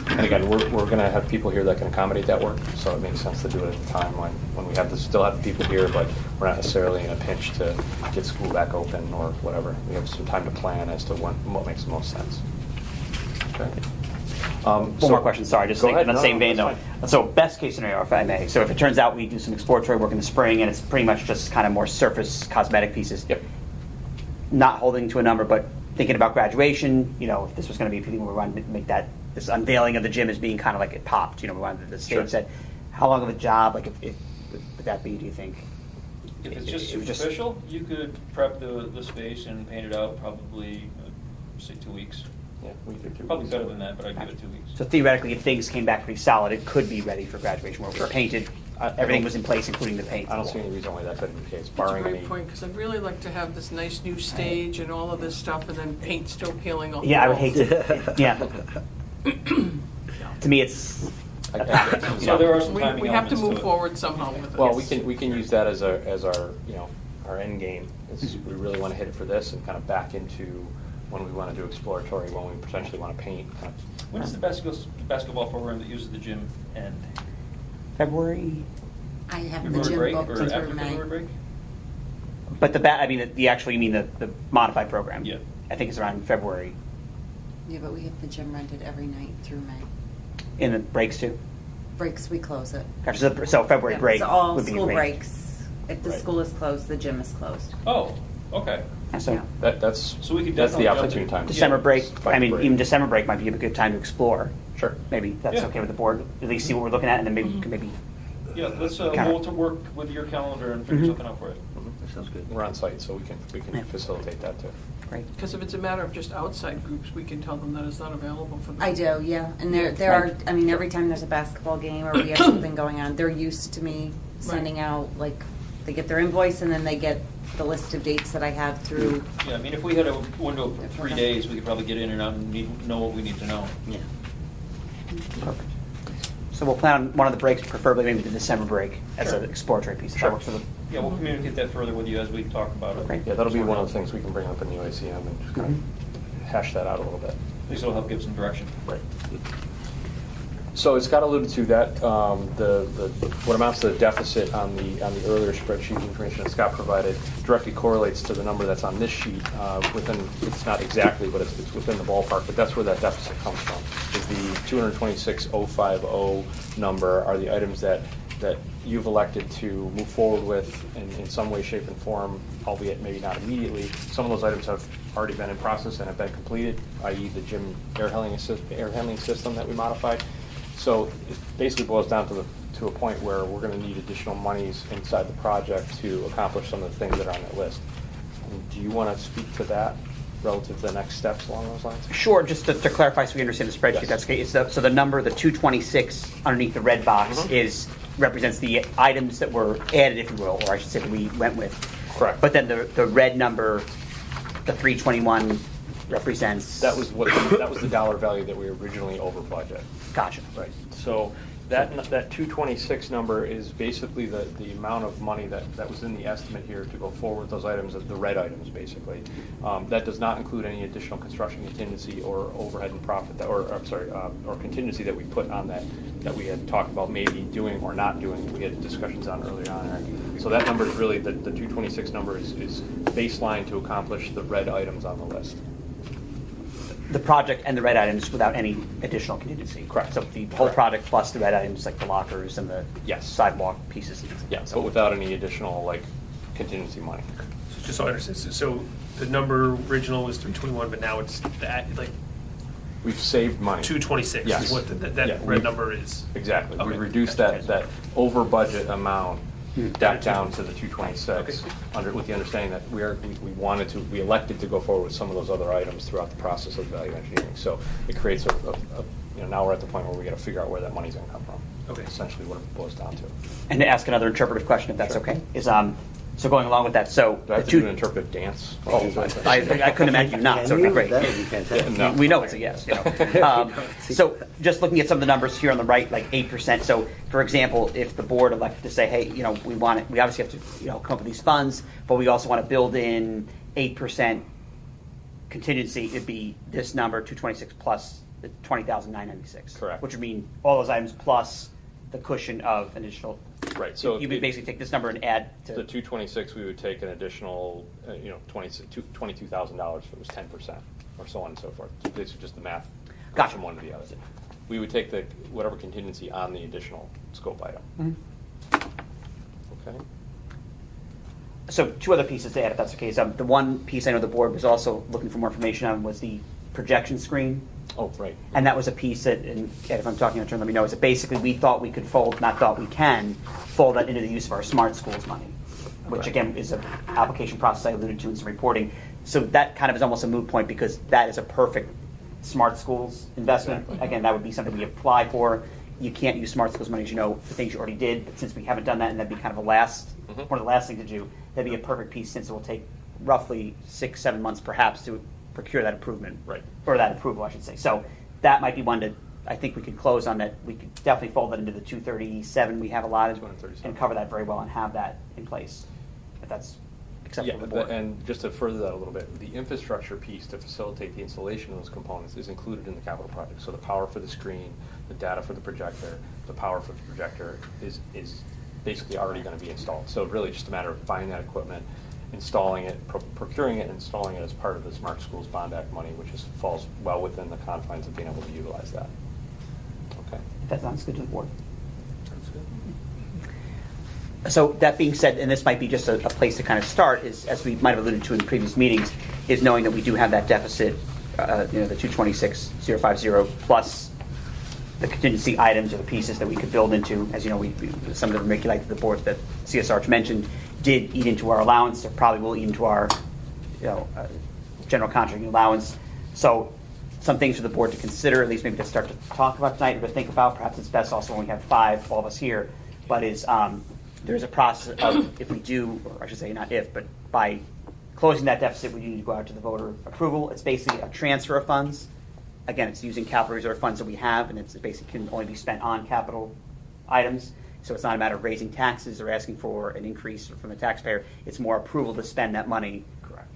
And again, we're going to have people here that can accommodate that work, so it makes sense to do it at the time when we still have the people here, but we're not necessarily in a pinch to get school back open or whatever. We have some time to plan as to what makes the most sense. Okay. One more question, sorry, just Go thinking ahead. in the No, same vein that's though. So best case scenario, if I may, so if it turns out we do some exploratory work in the spring and it's pretty much just kind of more surface cosmetic pieces. Yep. Not holding to a number, but thinking about graduation, if this was going to be, we wanted to make this unveiling of the gym as being kind of like it popped, we wanted the stage Sure. set. How long of a job, like if would that be, do you think? If it's just It was superficial, you could prep the space and paint it out probably, say, 2 weeks. Yeah, we could do Probably better than that, but I'd give it 2 weeks. So theoretically, if things came back pretty solid, it could be ready for graduation where it was painted, everything was in place, including the paint. I don't see any reason why that couldn't be the case, That's a barring any. great point, because I'd really like to have this nice new stage and all of this stuff, and then paint still peeling off the Yeah, I would walls. hate to, yeah. To me, it's, So there are some We timing we have to elements move it. forward somehow with it. Well, we can use that as our end game. We really want to hit it for this and kind of back into when we want to do exploratory, when we potentially want to paint. When does the basketball program that uses the gym end? February, I have the February gym break booked or through after May. February break? but you mean the modified program? Yeah. I think it's around February, Yeah, but we have the gym rented every night through May. in the breaks too. Breaks, we close it. Gotcha, so February Yeah, break it's all would be school great. breaks. If the Right. school is closed, the gym is closed. Oh, okay. So Yeah. That's So we could that's the definitely opportune time. December Yeah. break, Fight I mean, break. even December break might be a good time to explore. Sure. Maybe that's Yeah. okay with the board, at least see what we're looking at, and then maybe, Mm-hmm. maybe Yeah, let's, Kinda- we'll to work with your calendar and figure Mhm. something out for it. That sounds good. We're on site, so we Yeah. can facilitate that too. great. Because if it's a matter of just outside groups, we can tell them that it's not available for them. I do, yeah. And there are, Right. I mean, every time there's a basketball game or we have something going on, they're used to me sending out, like, they get their invoice and then they get the list of dates that I have through. Yeah, I mean, if we had a window of 3 days, we could probably get in and out and know what we need to know. Yeah. Perfect. So we'll plan on one of the breaks, preferably maybe the December break, as Sure. an exploratory piece. If Sure. that works for them. Yeah, we'll communicate that further with you as we talk about it. Great. Yeah, that'll be one of the things we can bring up in the UACM and just kind of hash that out a little bit. At least it'll help give some direction. Right. So as Scott alluded to, that what amounts to the deficit on the earlier spreadsheet information that Scott provided directly correlates to the number that's on this sheet. It's not exactly, but it's within the ballpark. But that's where that deficit comes from. Is the 226,050 number are the items that you've elected to move forward with in some way, shape, and form, albeit maybe not immediately. Some of those items have already been in process and have been completed, i.e. the gym air handling system that we modified. So it basically boils down to a point where we're going to need additional monies inside the project to accomplish some of the things that are on that list. Do you want to speak to that relative to the next steps along those lines? Sure, just to clarify so we understand the spreadsheet, Yes. that's okay. So the number, the 226 underneath the red box represents the items that were added, if you will, or I should say that we went with. Correct. But then the red number, the 321 represents. That was the dollar value that we originally over budget. Gotcha. Right. So That 226 number is basically the amount of money that was in the estimate here to go forward with those items, as the red items, basically. That does not include any additional construction contingency or overhead and profit, or contingency that we put on that we had talked about maybe doing or not doing. We had discussions on earlier on, right? So that number is really, the 226 number is baseline to accomplish the red items on the list. The project and the red items without any additional contingency. Correct. So the whole Correct. project plus the red items, like the lockers and the Yes. sidewalk pieces. Yeah, but without any additional, like, contingency money. So just so I understand, so the number original was 321, but now it's that, like, We've saved money. 226 Yes. is what that Yeah, red we- number is. Exactly. We Okay. reduced Gotcha. that over budget amount Hmm. down to the 226, Okay. with the understanding that we elected to go forward with some of those other items throughout the process of value engineering. So it creates now we're at the point where we got to figure out where that money's going to come from. Okay. Essentially what it boils down to. And to ask another interpretive question, if that's Sure. okay, is, so going along with that, so. Do I have the to do two- an interpretive dance? Oh, I couldn't imagine you not, so Can you? great. That would be fantastic. No. We know it's a yes, you know. So just looking at some of the numbers here on the right, like 8%. So for example, if the board elected to say, hey, you know, we obviously have to, come up with these funds, but we also want to build in 8% contingency, it'd be this number, 226 plus the 20,996. Correct. Which would mean all those items plus the cushion of an additional. Right, so You would basically take this number and add to. The 226, we would take an additional, $22,000 if it was 10%, or so on and so forth. This is just the math Gotcha. from one to the other. We would take whatever contingency on the additional scope item. Okay. So two other pieces to add, if that's okay. So the one piece I know the board was also looking for more information on was the projection screen. Oh, right. And that was a piece that, and Ed, if I'm talking in turn, let me know, is that basically we thought we could fold, not thought we can, fold that into the use of our smart schools money, which Right. again is an application process I alluded to in some reporting. So that kind of is almost a moot point because that is a perfect smart schools investment. Exactly. Again, that would be something we apply for. You can't use smart schools money, as you know, for things you already did, but since we haven't done that, and that'd be kind of one of the last things to do, that'd be a perfect piece since it will take roughly 6-7 months perhaps to procure that improvement. Right. Or that approval, I should say. So that might be one that I think we could close on, that we could definitely fold that into the 237 we have allotted 237. and cover that very well and have that in place, if that's acceptable to the board. And just to further that a little bit, the infrastructure piece to facilitate the installation of those components is included in the capital project. So the power for the screen, the data for the projector, the power for the projector is basically already going to be installed. So really just a matter of buying that equipment, installing it, procuring it, and installing it as part of the Smart Schools Bond Act money, which falls well within the confines of being able to utilize that. Okay. If that sounds good to the board. So that being said, and this might be just a place to kind of start, is, as we might have alluded to in previous meetings, is knowing that we do have that deficit, the 226,050 plus the contingency items or the pieces that we could build into. As you know, some of the vermiculite that the board that CS Arch mentioned did eat into our allowance, or probably will eat into our general contracting allowance. So some things for the board to consider, at least maybe to start to talk about tonight or to think about. Perhaps it's best also when we have all of us here, but there's a process of, if we do, or I should say not if, but by closing that deficit, we need to go out to the voter approval. It's basically a transfer of funds. Again, it's using capital reserve funds that we have, and it's basically can only be spent on capital items. So it's not a matter of raising taxes or asking for an increase from the taxpayer. It's more approval to spend that money. Correct.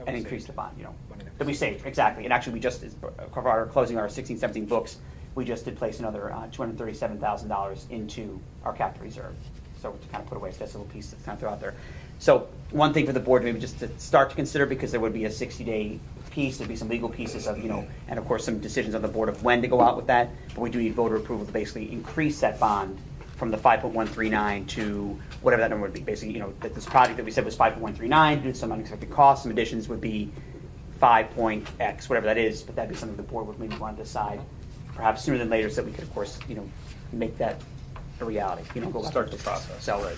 And increase the bond, Money that we saved, exactly. And actually, we just, closing our 16-17 books, we just did place another $237,000 into our capital reserve. So to kind of put away this little piece that's kind of throw out there. So one thing for the board, maybe just to start to consider, because there would be a 60-day piece, there'd be some legal pieces of, and of course some decisions on the board of when to go out with that, but we do need voter approval to basically increase that bond from the 5.139 to whatever that number would be. Basically, that this project that we said was 5.139, due to some unexpected costs, some additions would be 5.x, whatever that is, but that'd be something the board would maybe want to decide perhaps sooner than later, so that we could, of course, make that a reality. Go Start the process. So Right.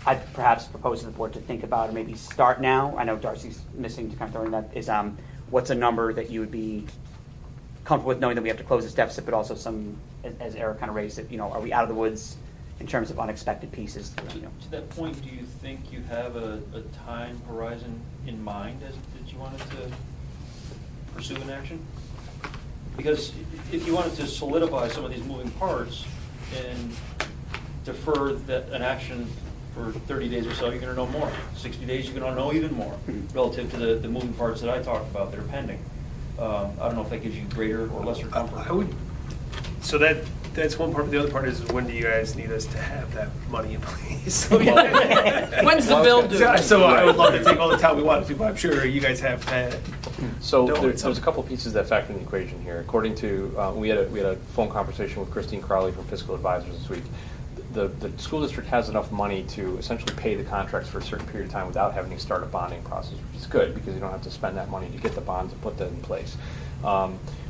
I'd perhaps propose to the board to think about, or maybe start now. I know Darcy's missing to kind of throw in that, is what's a number that you would be comfortable with, knowing that we have to close this deficit, but also some, as Eric kind of raised it, are we out of the woods in terms of unexpected pieces? To that point, do you think you have a time horizon in mind that you wanted to pursue in action? Because if you wanted to solidify some of these moving parts, and defer an action for 30 days or so, you're going to know more. 60 days, you're going to know even more relative to the moving parts that I talked about that are pending. I don't know if that gives you greater or lesser comfort. I would, so that's one part. The other part is, when do you guys need us to have that money in place? So, When's the bill due? So I would love to take all the time we wanted to, but I'm sure you guys have had. So No, there's a couple pieces that factor in the equation here. According to, we had a phone conversation with Christine Crowley from Fiscal Advisors this week. The school district has enough money to essentially pay the contracts for a certain period of time without having to start a bonding process, which is good because you don't have to spend that money to get the bonds and put that in place.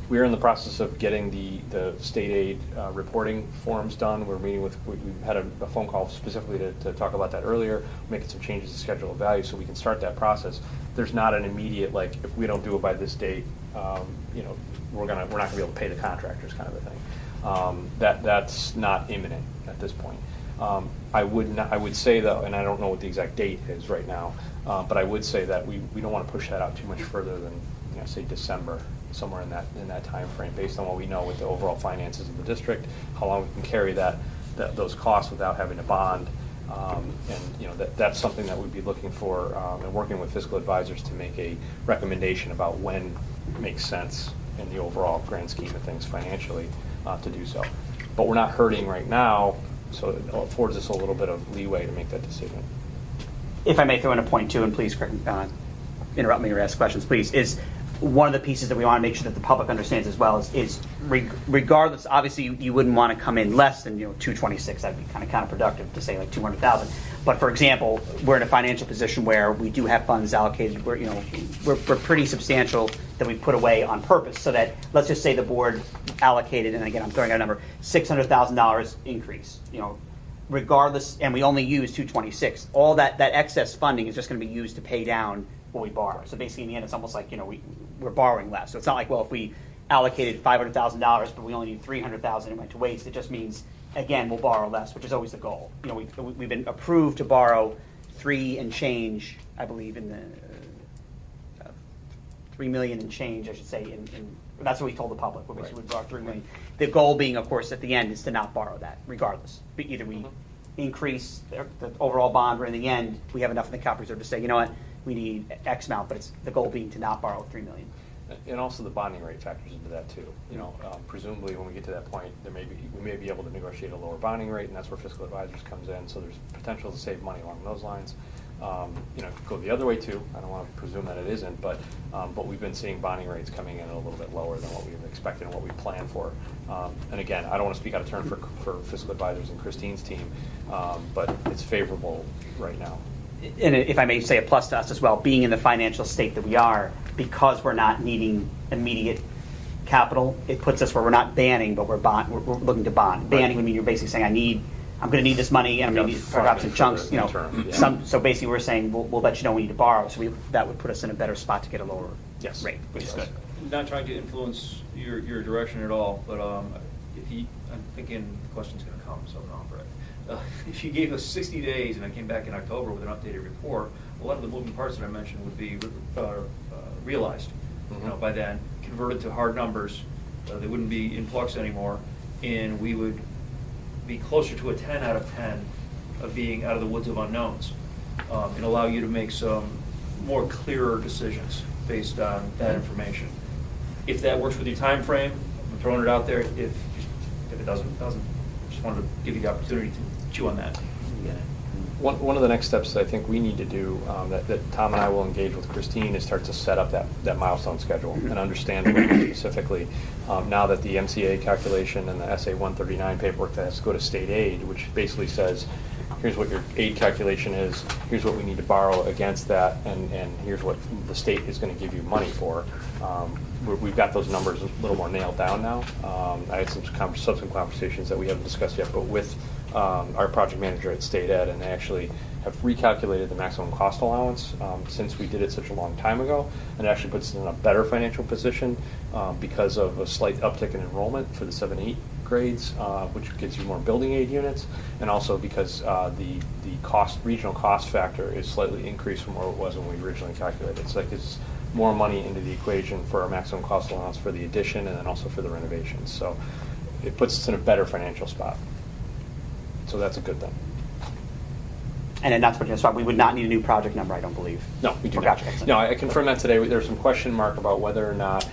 We are in the process of getting the state aid reporting forms done. We're meeting with, we had a phone call specifically to talk about that earlier, making some changes to schedule of value so we can start that process. There's not an immediate, like, if we don't do it by this date, we're not gonna be able to pay the contractors kind of a thing. That's not imminent at this point. I would say though, and I don't know what the exact date is right now, but I would say that we don't want to push that out too much further than, say December, somewhere in that time frame, based on what we know with the overall finances of the district, how long we can carry those costs without having to bond. And that's something that we'd be looking for and working with fiscal advisors to make a recommendation about when it makes sense in the overall grand scheme of things financially to do so. But we're not hurting right now, so it affords us a little bit of leeway to make that decision. If I may throw in a point too, and please interrupt me or ask questions, please, is one of the pieces that we want to make sure that the public understands as well is regardless, obviously you wouldn't want to come in less than 226. That'd be kind of counterproductive to say like 200,000. But for example, we're in a financial position where we do have funds allocated. We're pretty substantial that we put away on purpose, so that let's just say the board allocated, and again I'm throwing out a number, $600,000 increase. Regardless, and we only use 226. All that excess funding is just going to be used to pay down what we borrow. So basically, in the end, it's almost like we're borrowing less. So it's not like, well, if we allocated $500,000, but we only need $300,000, it went to waste. It just means, again, we'll borrow less, which is always the goal. We've been approved to borrow 3 and change, I believe, in the 3 million and change, I should say. That's what we told the public. We basically borrow 3 million. The goal being, of course, at the end, is to not borrow that, regardless. Either we increase the overall bond, or in the end, we have enough in the capital reserve to say, you know what, we need X amount, but it's the goal being to not borrow 3 million. And also the bonding rate factors into that too. Presumably when we get to that point, we may be able to negotiate a lower bonding rate, and that's where fiscal advisors comes in. So there's potential to save money along those lines. It could go the other way too. I don't want to presume that it isn't, but we've been seeing bonding rates coming in a little bit lower than what we've expected and what we planned for. And again, I don't want to speak out of turn for fiscal advisors and Christine's team, but it's favorable right now. And if I may say a plus to us as well, being in the financial state that we are, because we're not needing immediate capital, it puts us where we're not banning, but we're looking to bond. Banning would mean you're basically saying, I'm going to need this money, and I'm going to need perhaps in chunks. So basically, we're saying we'll let you know we need to borrow. So that would put us in a better spot to get a lower rate, which is good. Not trying to influence your direction at all, but I'm thinking the question's going to come, so I'm not right. If you gave us 60 days and I came back in October with an updated report, a lot of the moving parts that I mentioned would be realized. By then, converted to hard numbers. They wouldn't be in flux anymore, and we would be closer to a 10 out of 10 of being out of the woods of unknowns, and allow you to make some more clearer decisions based on that information. If that works with your time frame, I'm throwing it out there. If it doesn't, just wanted to give you the opportunity to chew on that. One of the next steps that I think we need to do, that Tom and I will engage with Christine, is start to set up that milestone schedule and understand specifically, now that the MCA calculation and the SA 139 paperwork that has to go to state aid, which basically says, here's what your aid calculation is, here's what we need to borrow against that, and here's what the state is going to give you money for. We've got those numbers a little more nailed down now. I had some subsequent conversations that we haven't discussed yet, but with our project manager at State Ed, and they actually have recalculated the maximum cost allowance since we did it such a long time ago, and it actually puts us in a better financial position because of a slight uptick in enrollment for the 7-8 grades, which gives you more building aid units, and also because the regional cost factor is slightly increased from where it was when we originally calculated. So that gives more money into the equation for our maximum cost allowance for the addition and then also for the renovations. So it puts us in a better financial spot. So that's a good thing. And then that's why we would not need a new project number, I don't believe. No, we do Oh, not. gotcha, excellent. No, I confirmed that today. There's some question mark about whether or not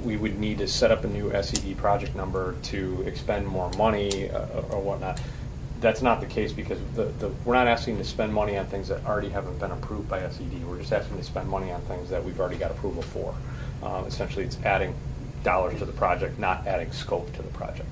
we would need to set up a new SED project number to expend more money or whatnot. That's not the case because we're not asking to spend money on things that already haven't been approved by SED. We're just asking to spend money on things that we've already got approval for. Essentially, it's adding dollars to the project, not adding scope to the project.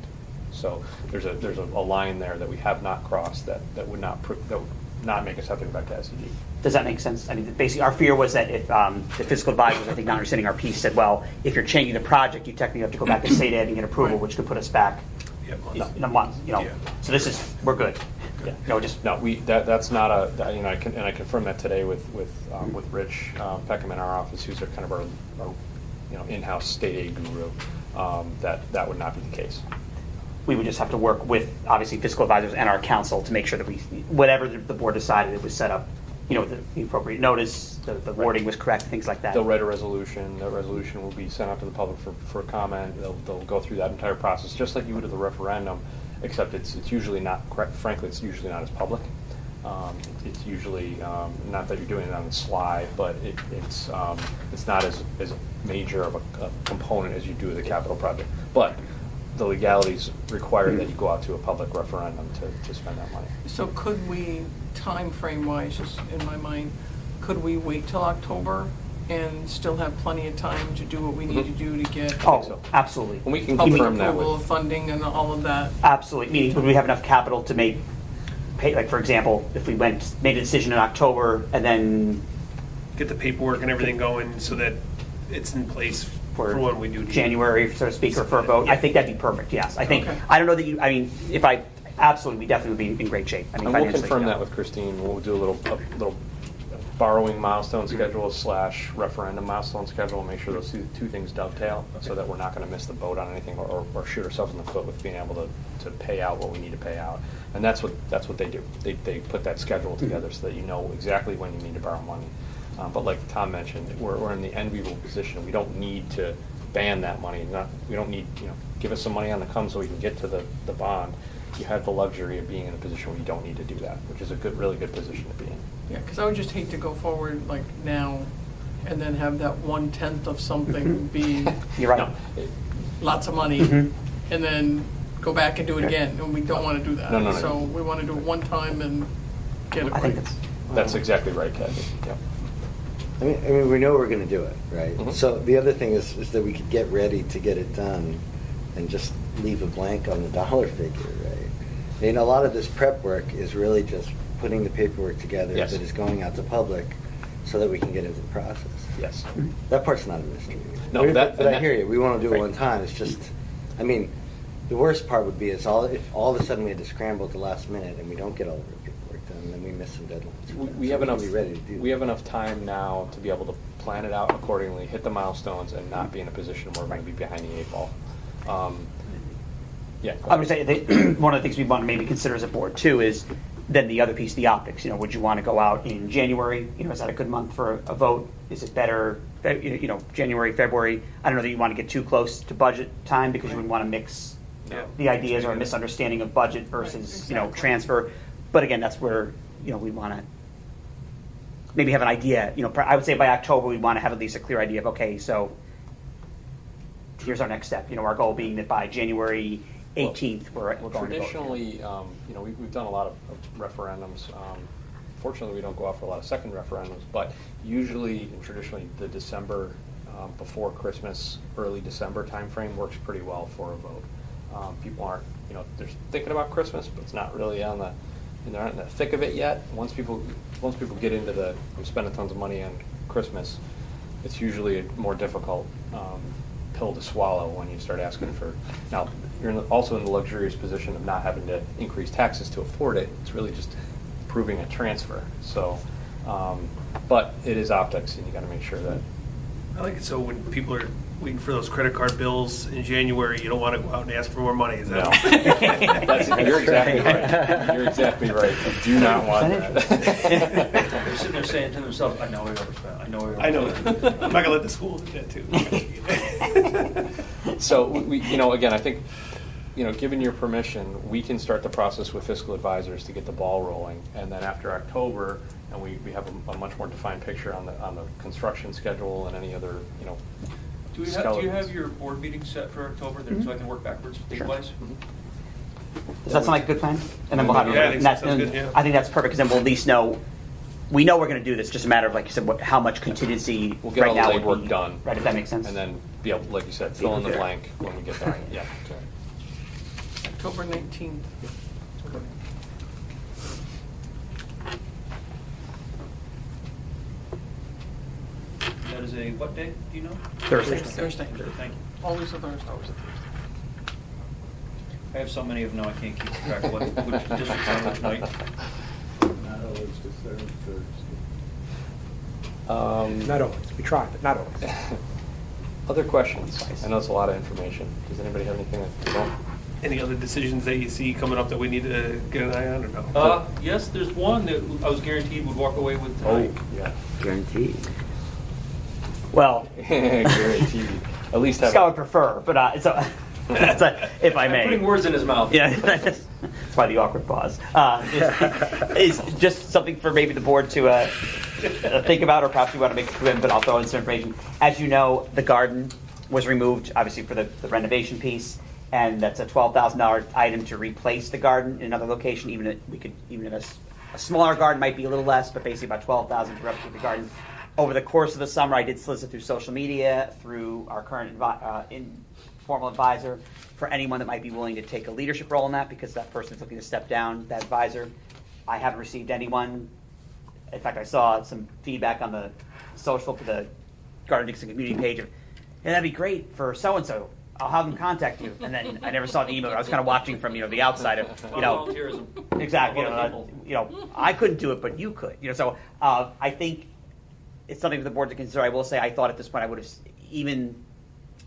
So there's a line there that we have not crossed that would not make us have to go back to SED. Does that make sense? I mean, basically, our fear was that if the fiscal advisors, I think, not understanding our piece, said, well, if you're changing the project, you technically have to go back to state ed and get approval, which could put us back in a month, Yeah. So this is, we're good. Yeah. No, just, No, that's not I confirmed that today with Rich Peckham in our office, who's kind of our in-house state aid guru, that would not be the case. we would just have to work with, obviously, fiscal advisors and our council to make sure that whatever the board decided, it was set up, with the appropriate notice, the wording was correct, things like that. They'll write a resolution. The resolution will be sent out to the public for comment. They'll go through that entire process, just like you would with the referendum, except it's usually not, frankly, it's usually not as public. It's usually, not that you're doing it on the sly, but it's not as major of a component as you do with a capital project. But the legalities require that you go out to a public referendum to spend that money. So could we, time frame wise, just in my mind, could we wait till October and still have plenty of time to do what we need to do to get Oh, absolutely. And we can public confirm that approval with. of funding and all of that? Absolutely. Meaning, would we have enough capital to pay, like, for example, if we made a decision in October and then Get the paperwork and everything going so that it's in place for when we do. January, so to speak, or for a vote, I think that'd be perfect, yes. I think, Okay. I don't know that absolutely, we definitely would be in great shape. I mean, And we'll financially, confirm yeah. that with Christine. We'll do a little borrowing milestone schedule / referendum milestone schedule, and make sure those two things dovetail, so that we're not going to miss the boat on anything or shoot ourselves in the foot with being able to pay out what we need to pay out. And that's what they do. They put that schedule together so that you know exactly when you need to borrow money. But like Tom mentioned, we're in the enviable position. We don't need to ban that money. We don't need, give us some money on the come so we can get to the bond. You have the luxury of being in a position where you don't need to do that, which is a really good position to be in. Yeah, because I would just hate to go forward like now and then have that 1/10 of something be You're right. No, lots of money and then go back and do it again, and we don't want to do that. No. So we want to do it one time and get it I think right. That's exactly right, Kathy. Yep. I mean, we know we're going to do it, right? Mhm. So the other thing is that we could get ready to get it done and just leave a blank on the dollar figure, right? I mean, a lot of this prep work is really just putting the paperwork together Yes. that is going out to public so that we can get into the process. Yes. That part's not a mystery. No, But I hear you. We want to do it Right. one time. It's just, I mean, the worst part would be if all of a sudden we had to scramble at the last minute and we don't get all of our paperwork done, then we miss some deadlines. We So have we can enough. be ready to do We that. have enough time now to be able to plan it out accordingly, hit the milestones, and not be in a position where we're going to be behind the eight ball. Yeah. I would say one of the things we want to maybe consider as a board too is then the other piece, the optics. Would you want to go out in January? Is that a good month for a vote? Is it better, January, February? I don't know that you want to get too close to budget time because you wouldn't want to mix Yeah. the ideas or a misunderstanding of budget versus, Right, exactly. transfer. But again, that's where, we want to maybe have an idea. I would say by October, we'd want to have at least a clear idea of, okay, so here's our next step. Our goal being that by January 18th, we're Well, going to vote. traditionally, we've done a lot of referendums. Fortunately, we don't go out for a lot of second referendums, but usually and traditionally the December, before Christmas, early December timeframe works pretty well for a vote. People aren't, they're thinking about Christmas, but it's not really they're not in the thick of it yet. Once people get into I'm spending tons of money on Christmas, it's usually a more difficult pill to swallow when you start asking for. Now, you're also in the luxurious position of not having to increase taxes to afford it. It's really just proving a transfer. So, but it is optics, and you got to make sure that. I like it so when people are waiting for those credit card bills in January, you don't want to go out and ask for more money. Is that? You're exactly right. You're exactly right. You do not want that. They're sitting there saying to themselves, I know we overspent, I know we overspent. I know. I'm not going to let the school do that too. So we again, I think given your permission, we can start the process with fiscal advisors to get the ball rolling. And then after October, and we have a much more defined picture on the construction schedule and any other, Do you have your board meeting set for October, there, so I can work backwards date-wise? Does that sound like a good plan? And then we'll have, Yeah, I think and that's- that sounds good, yeah. I think that's perfect, because then we'll at least know, we know we're going to do this, just a matter of, like you said, how much contingency We'll get right all the now would legwork be. done. Right, if that makes sense. And then be able, like you said, fill in the prepared. blank when we get there. Yeah. October 19th. That is a what day, do you know? Thursday. Thursday. Thank you. Always a Thursday. I have so many of them now, I can't keep track of which district's on which night. Not always the third Thursday. Not always. We try, but not always. Other questions? I know it's a lot of information. Does anybody have anything that they don't? Any other decisions that you see coming up that we need to get an eye on or no? Yes, there's one that I was guaranteed would walk away with tonight. Yeah. Guaranteed. Well, Guaranteed. At least have. Scott would prefer, but if I I'm may. putting words in his mouth. Yeah, that's why the awkward pause. Is just something for maybe the board to think about, or perhaps we want to make a commitment, but I'll throw in some information. As you know, the garden was removed, obviously, for the renovation piece, and that's a $12,000 item to replace the garden in another location. Even if a smaller garden might be a little less, but basically about $12,000 to replicate the garden. Over the course of the summer, I did solicit through social media, through our current informal advisor, for anyone that might be willing to take a leadership role in that, because that person's looking to step down, that advisor. I haven't received anyone. In fact, I saw some feedback on the social, the Garden Dixon community page of, hey, that'd be great for so-and-so. I'll have them contact you. And then I never saw the email. I was kind of watching from, the outside of, Volunteerism. exactly. Of other people. I couldn't do it, but you could. So I think it's something for the board to consider. I will say I thought at this point I would have even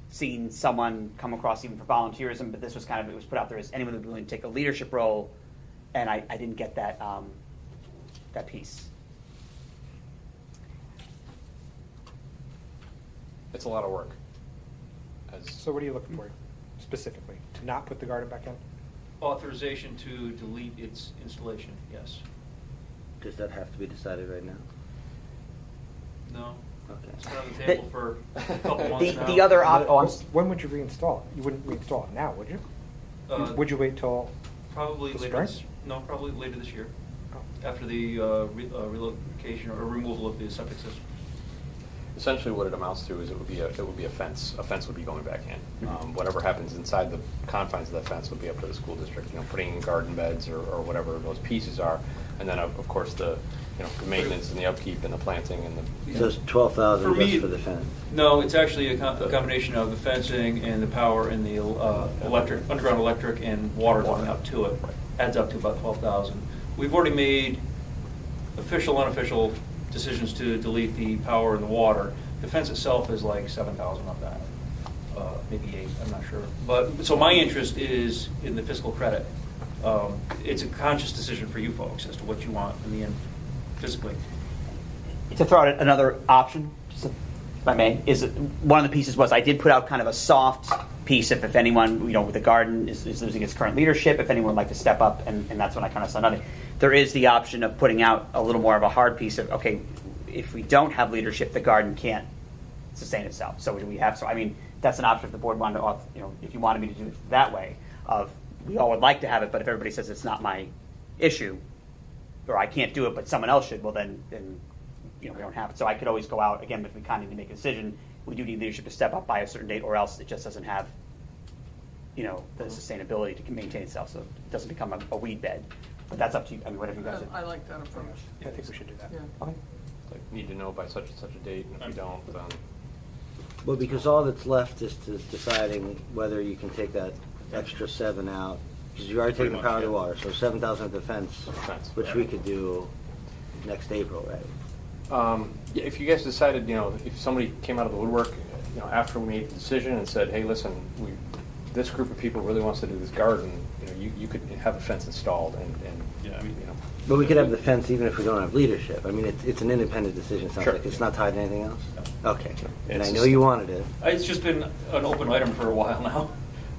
seen someone come across even for volunteerism, but this was it was put out there as anyone who would be willing to take a leadership role, and I didn't get that that piece. It's a lot of work. So what are you looking for specifically? To not put the garden back in? Authorization to delete its installation, yes. Does that have to be decided right now? No, Okay. it's been on the table for a couple months now. The other When would you reinstall it? You wouldn't reinstall it now, would you? Would you wait till? Probably the later. spring? Probably later this year, Oh. after the relocation or removal of the septic system. Essentially, what it amounts to is it would be a fence. A fence would be going back in. Whatever happens inside the confines of that fence would be up to the school district. Putting in garden beds or whatever those pieces are, and then of course the the maintenance and the upkeep and the planting and the. So it's 12,000 For me- just for the fence? No, it's actually a combination of the fencing and the power and the underground electric and water going up to it. Adds up to about 12,000. We've already made official, unofficial decisions to delete the power and the water. The fence itself is like 7,000 of that, maybe 8, I'm not sure. But, so my interest is in the fiscal credit. It's a conscious decision for you folks as to what you want in the end, physically. To throw out another option, just if I may, is one of the pieces was I did put out kind of a soft piece if anyone, with the garden is losing its current leadership, if anyone would like to step up, and that's when I kind of saw nothing. There is the option of putting out a little more of a hard piece of, okay, if we don't have leadership, the garden can't sustain itself. So do we have, that's an option if the board wanted to, if you wanted me to do it that way, of we all would like to have it, but if everybody says it's not my issue, or I can't do it, but someone else should, well then we don't have it. So I could always go out, again, if we kind of need to make a decision, we do need leadership to step up by a certain date, or else it just doesn't have, the sustainability to maintain itself, so it doesn't become a weed bed. But that's up to you, whatever you guys I do. like that approach. I think we should do that. Yeah. Okay. Like, need to know by such and such a date, and if you don't, then. Well, because all that's left is deciding whether you can take that extra 7 out, because you already taken the Pretty power much, of the yeah. water, so 7,000 at the fence, which we could do next April, right? Yeah, if you guys decided, if somebody came out of the woodwork, after we made the decision and said, hey, listen, this group of people really wants to do this garden, you could have a fence installed and But we could have the fence even if we don't have leadership. It's an independent decision, sounds Sure. like. It's not tied to anything else? Okay. And I It's know just- you wanted it. It's just been an open item for a while now.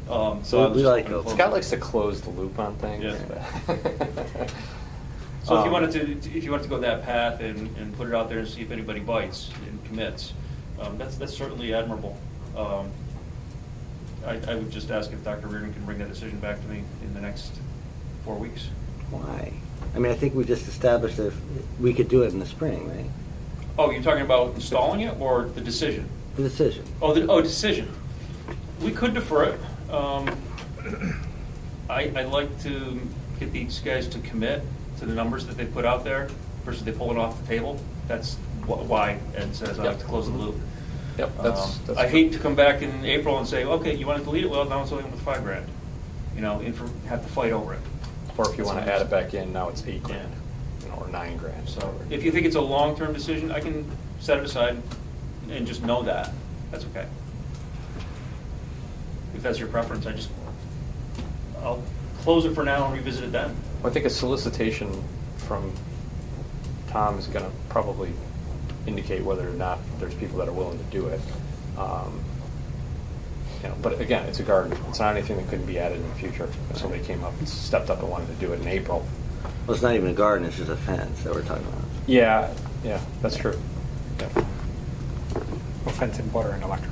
So We like Scott open. likes to close the loop on things. Yeah. So if you wanted to go that path and put it out there and see if anybody bites and commits, that's certainly admirable. I would just ask if Dr. Reardon can bring that decision back to me in the next 4 weeks. Why? I mean, I think we just established that we could do it in the spring, right? Oh, you're talking about installing it or the decision? The decision. Decision. We could defer it. I'd like to get these guys to commit to the numbers that they put out there versus they pull it off the table. That's why Ed says I like to close the loop. Yep, that's I hate to come back in April and say, okay, you want to delete it? Well, now it's only with $5,000. Have to fight over it. Or if you want to add it back in, now it's $8,000, or $9,000. So if you think it's a long-term decision, I can set it aside and just know that. That's okay. If that's your preference, I'll close it for now and revisit it then. I think a solicitation from Tom is going to probably indicate whether or not there's people that are willing to do it. But again, it's a garden. It's not anything that couldn't be added in the future. If somebody came up and stepped up and wanted to do it in April. Well, it's not even a garden, it's just a fence that we're talking about. Yeah, that's true. Yeah. Well, fence and water and electric.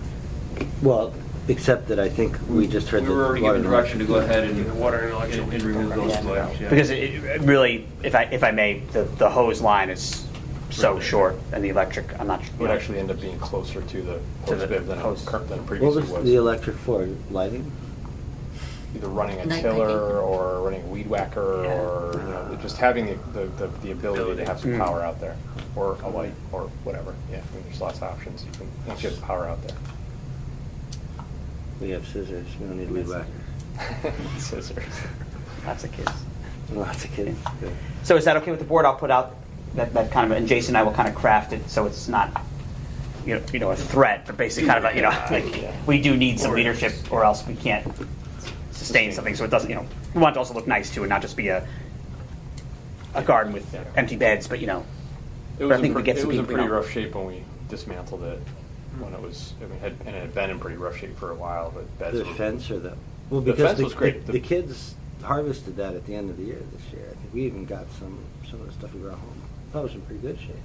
Well, except that I think we just heard We that were already water given and direction to go ahead and Water and electric. and remove those two items. Yeah. Because it really, if I may, the hose line is so short, and the electric, I'm not. It would actually end up being closer to the To hose the bib than hose. it What previously was was. the electric for? Lighting? Either running a Night tiller lighting. or running a weed whacker, Yeah. or just having the ability to have some Mm. power out there, or a light, or whatever. Yeah, I mean, there's lots of options. Once you have power out there. We have scissors, we don't need weed whacker. Scissors. Lots of kids. Lots of kids. Good. So is that okay with the board? I'll put out that kind of, and Jason and I will kind of craft it so it's not, a threat, but basically kind of like, we do need some leadership or else we can't sustain something. So it doesn't, we want it to also look nice too and not just be a garden with empty beds, but It but was I think we get it some was in people, pretty rough shape when we dismantled it. When it was, it had been in pretty rough shape for a while, but beds The were. fence or the? Well, The because fence was great. The kids harvested that at the end of the year this year. I think we even got some of the stuff we brought home. I thought it was in pretty good shape.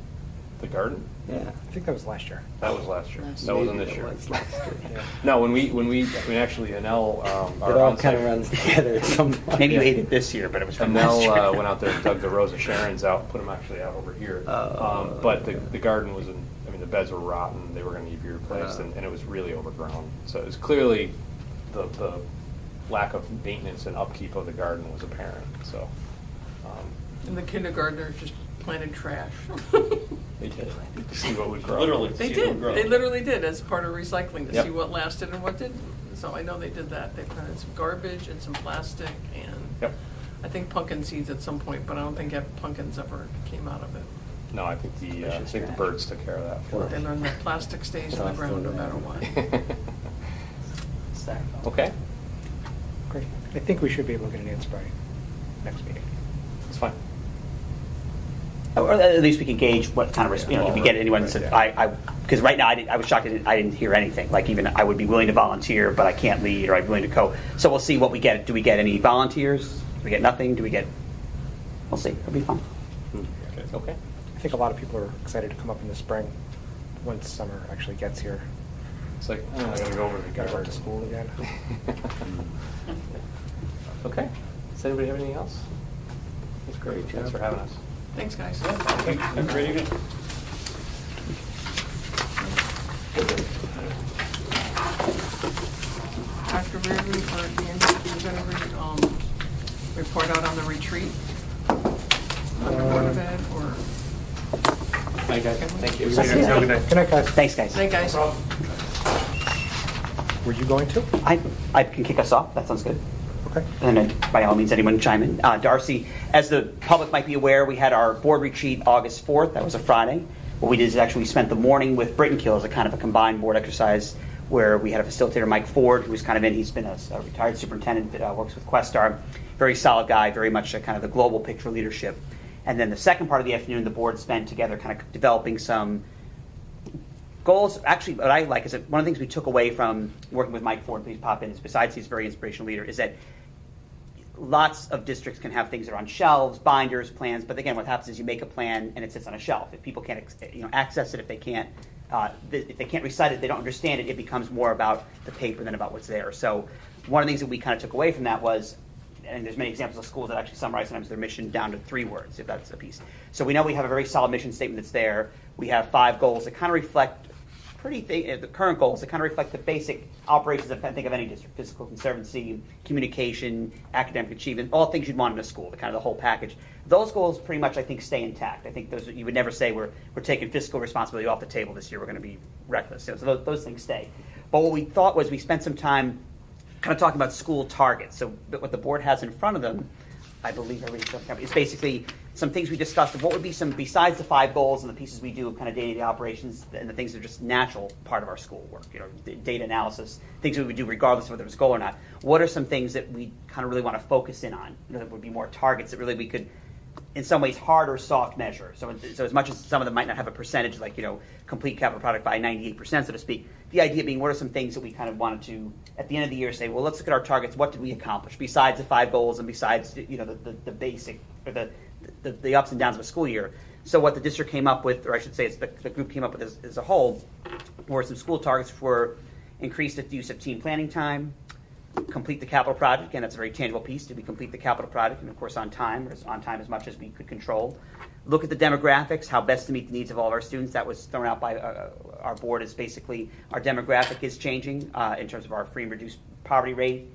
The garden? Yeah. I think that was last year. That was last year. Last That wasn't Maybe this it year. was last year. Yeah. No, when we actually, Anel, our It all onsite- kind of runs together at some point. maybe you ate it this year, but it was from Anel last year. went out there and dug the rows of Sharons out, put them actually out over here. Oh. But the garden was the beds were rotten, they were going to need to be replaced, and it was really overgrown. So it was clearly the lack of maintenance and upkeep of the garden was apparent, so. And the kindergartners just planted trash. They did, to see what would grow. Literally. They See it did, grow. they literally did, as part of recycling, to Yep. see what lasted and what didn't. So I know they did that. They planted some garbage and some plastic and Yep. I think pumpkin seeds at some point, but I don't think pumpkins ever came out of it. No, I think the birds took care of that for They us. learned that plastic stays in the ground no matter what. Okay, Great. I think we should be able to get an answer by next meeting. it's fine. Or at least we can gauge what kind of, if we get anyone that said, because right now I was shocked I didn't hear anything. Like even I would be willing to volunteer, but I can't lead, or I'm willing to co. So we'll see what we get. Do we get any volunteers? Do we get nothing? We'll see. It'll be fun. Okay. I think a lot of people are excited to come up in the spring once summer actually gets here. It's like, I gotta go over to the Gotta go garden. to school again. Okay. Does anybody have anything else? That's great. Thanks for having us. Thanks, guys. Have a great evening. Dr. Reardon, or Andy, you're going to report out on the retreat? On the Board of Ed, or? Bye, guys. Thank you. Have a good night. Good night, guys. Thanks, guys. Hey, guys. Were you going to? I can kick us off. That sounds good. Okay. And then, by all means, anyone chime in. Darcy, as the public might be aware, we had our board retreat August 4th. That was a Friday. What we did is actually we spent the morning with Brittenkill as a kind of a combined board exercise where we had a facilitator, Mike Ford, who's kind of in. He's been a retired superintendent that works with Questar. Very solid guy, very much a kind of the global picture leadership. And then the second part of the afternoon, the board spent together kind of developing some Goals, actually, what I like is that one of the things we took away from working with Mike Ford, please pop in, is besides he's a very inspirational leader, is that lots of districts can have things that are on shelves, binders, plans, but again, what happens is you make a plan and it sits on a shelf. If people can't access it, if they can't recite it, they don't understand it, it becomes more about the paper than about what's there. So one of the things that we kind of took away from that was, and there's many examples of schools that actually summarize sometimes their mission down to 3 words, if that's a piece. So we know we have a very solid mission statement that's there. We have 5 goals that kind of reflect the current goals that kind of reflect the basic operations of, I think, of any district: physical conservancy, communication, academic achievement, all things you'd want in a school, the kind of the whole package. Those goals pretty much, I think, stay intact. I think those, you would never say we're taking fiscal responsibility off the table this year, we're going to be reckless. So those things stay. But what we thought was we spent some time kind of talking about school targets. So what the board has in front of them, I believe, is basically some things we discussed of what would be some, besides the 5 goals and the pieces we do of kind of day-to-day operations and the things that are just natural part of our school work, data analysis, things that we would do regardless of whether it's a goal or not. What are some things that we kind of really want to focus in on, that would be more targets that really we could, in some ways, hard or soft measure? So as much as some of them might not have a percentage, like, complete capital product by 98%, so to speak, the idea being, what are some things that we kind of wanted to, at the end of the year, say, well, let's look at our targets. What did we accomplish besides the 5 goals and besides, the basic, or the ups and downs of a school year? So what the district came up with, or I should say it's the group came up with as a whole, were some school targets for increased use of team planning time, complete the capital project. Again, that's a very tangible piece. Did we complete the capital project? And of course, on time, or on time as much as we could control. Look at the demographics, how best to meet the needs of all of our students. That was thrown out by our board as basically our demographic is changing in terms of our free and reduced poverty rate.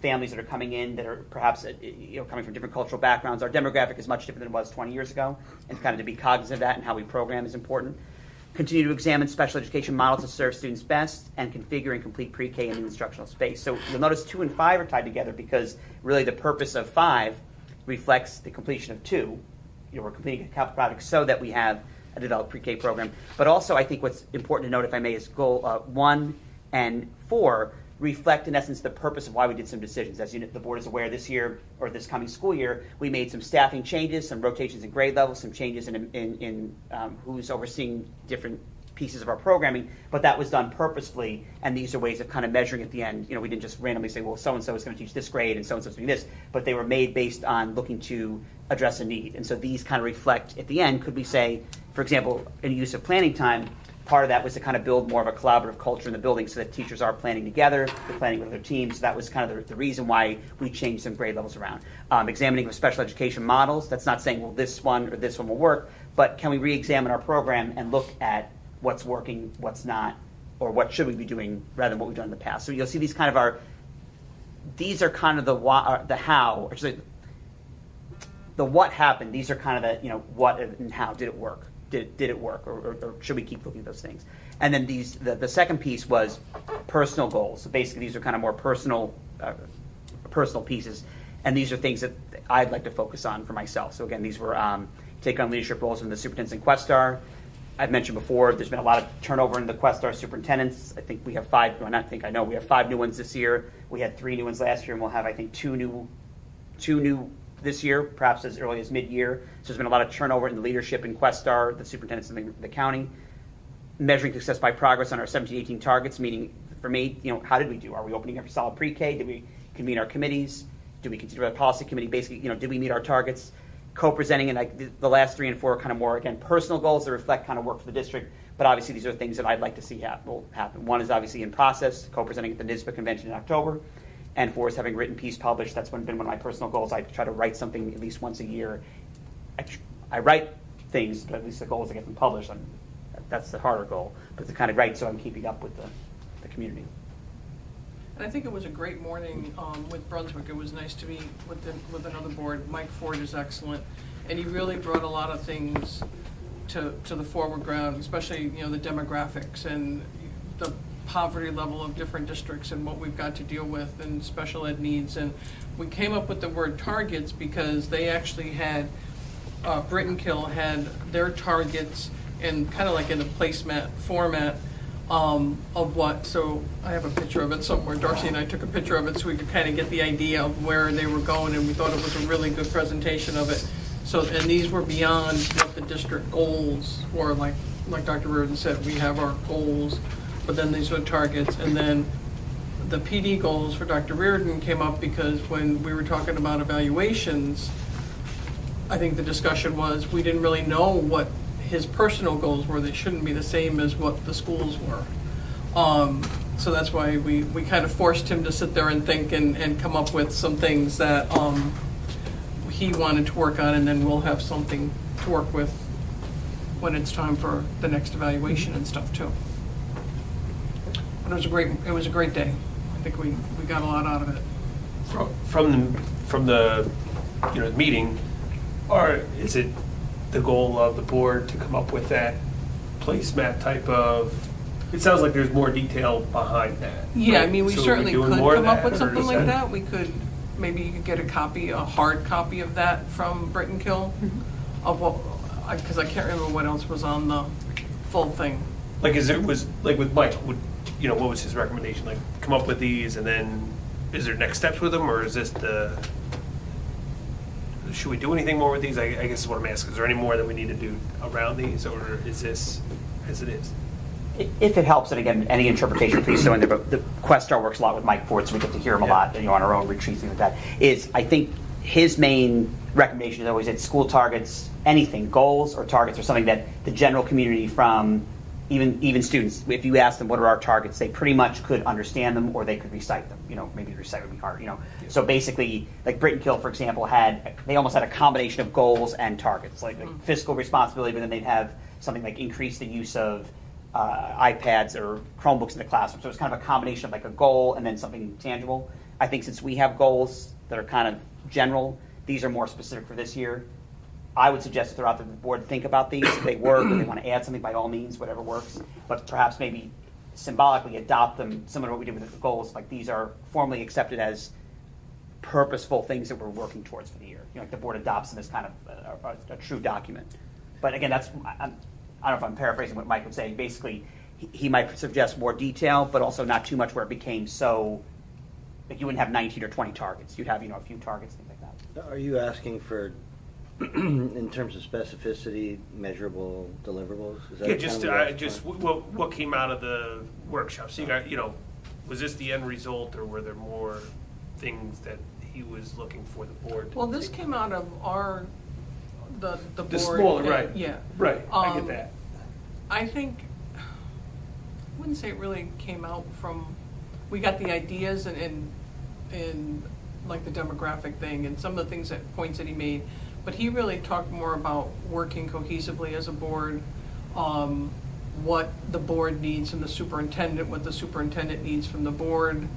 Families that are coming in that are perhaps coming from different cultural backgrounds. Our demographic is much different than it was 20 years ago, and kind of to be cognizant of that and how we program is important. Continue to examine special education models to serve students best, and configure and complete pre-K in the instructional space. So you'll notice 2 and 5 are tied together because really the purpose of 5 reflects the completion of 2. We're completing a capital project so that we have a developed pre-K program. But also, I think what's important to note, if I may, is goal 1 and 4 reflect, in essence, the purpose of why we did some decisions. As the board is aware, this year, or this coming school year, we made some staffing changes, some rotations in grade levels, some changes in who's overseeing different pieces of our programming, but that was done purposefully, and these are ways of kind of measuring at the end. We didn't just randomly say, well, so-and-so is going to teach this grade and so-and-so is doing this, but they were made based on looking to address a need. And so these kind of reflect, at the end, could we say, for example, in use of planning time, part of that was to kind of build more of a collaborative culture in the building so that teachers are planning together, they're planning with their teams. So that was kind of the reason why we changed some grade levels around. Examining of special education models, that's not saying, well, this one or this one will work, but can we re-examine our program and look at what's working, what's not, or what should we be doing rather than what we've done in the past. So you'll see these kind of these are kind of the how, or the what happened. These are kind of the, what and how. Did it work? Did it work? Or should we keep looking at those things? And then the second piece was personal goals. So basically these are kind of more personal pieces. And these are things that I'd like to focus on for myself. So again, these were take on leadership roles in the superintendent's and Questar. I've mentioned before, there's been a lot of turnover in the Questar superintendents. I think we have 5, well, not think, I know we have 5 new ones this year. We had 3 new ones last year, and we'll have, I think, 2 new this year, perhaps as early as mid-year. So there's been a lot of turnover in the leadership in Questar, the superintendents in the county. Measuring success by progress on our 17-18 targets, meaning for me, how did we do? Are we opening up a solid pre-K? Did we convene our committees? Did we continue our policy committee? Basically, did we meet our targets? Co-presenting, and the last 3 and 4 are kind of more, again, personal goals that reflect kind of work for the district, but obviously these are things that I'd like to see happen. 1 is obviously in process, co-presenting at the NISBA convention in October, and 4 is having written piece published. That's been one of my personal goals. I try to write something at least once a year. I write things, but at least the goal is to get them published. That's the harder goal, but to kind of write so I'm keeping up with the community. And I think it was a great morning with Brunswick. It was nice to be with another board. Mike Ford is excellent, and he really brought a lot of things to the forward ground, especially the demographics and the poverty level of different districts and what we've got to deal with and special ed needs. And we came up with the word targets because they actually had Brittenkill had their targets in kind of like in a placemat format. Of what, so I have a picture of it somewhere. Darcy and I took a picture of it so we could kind of get the idea of where they were going, and we thought it was a really good presentation of it. So, and these were beyond what the district goals were, like like Dr. Reardon said, we have our goals, but then these are targets, and then the PD goals for Dr. Reardon came up because when we were talking about evaluations, I think the discussion was, we didn't really know what his personal goals were. They shouldn't be the same as what the schools were. So that's why we kind of forced him to sit there and think and come up with some things that he wanted to work on, and then we'll have something to work with when it's time for the next evaluation and stuff too. But it was a great day. I think we got a lot out of it. From the meeting, or is it the goal of the board to come up with that placemat type of? It sounds like there's more detail behind that. Yeah, right? I mean, we So are certainly doing could more of come up that, with or something is like that. We could, maybe you could get a hard copy of that from Britton Kill, of what, because I can't remember what else was on the full thing. Like, was like with Mike? What was his recommendation? Like, come up with these, and then is there next steps with them, or is this the? Should we do anything more with these? I guess is what I'm asking. Is there any more that we need to do around these, or is this as it is? If it helps, and again, any interpretation, please throw in there, but the Questar works a lot with Mike Ford, so we get to hear him a lot, on our own retreats, things like that, is I think his main recommendation is always that school targets, anything, goals or targets, or something that the general community, from even students, if you ask them what are our targets, they pretty much could understand them, or they could recite them. Maybe recite would be hard. So basically, like Britton Kill, for example, they almost had a combination of goals and targets, like fiscal responsibility, but then they'd have something like increase the use of iPads or Chromebooks in the classroom. So it's kind of a combination of like a goal and then something tangible. I think since we have goals that are kind of general, these are more specific for this year. I would suggest if they're out there, the board think about these. If they work or they want to add something, by all means, whatever works. But perhaps maybe symbolically adopt them, similar to what we did with the goals. Like, these are formally accepted as purposeful things that we're working towards for the year. Like the board adopts them as kind of a true document. But again, I don't know if I'm paraphrasing what Mike would say. Basically, he might suggest more detail, but also not too much where it became so, like, you wouldn't have 19 or 20 targets. You'd have, a few targets, things like that. Are you asking for, in terms of specificity, measurable deliverables? Is that Yeah, kind of just what came out of the workshop. So you got, was this the end result, or were there more things that he was looking for the board? Well, this came out of the board. The smaller, right? Yeah. Right, I get that. I think, I wouldn't say it really came out from, we got the ideas and like the demographic thing and some of the points that he made, but he really talked more about working cohesively as a board, what the board needs from the superintendent, what the superintendent needs from the board.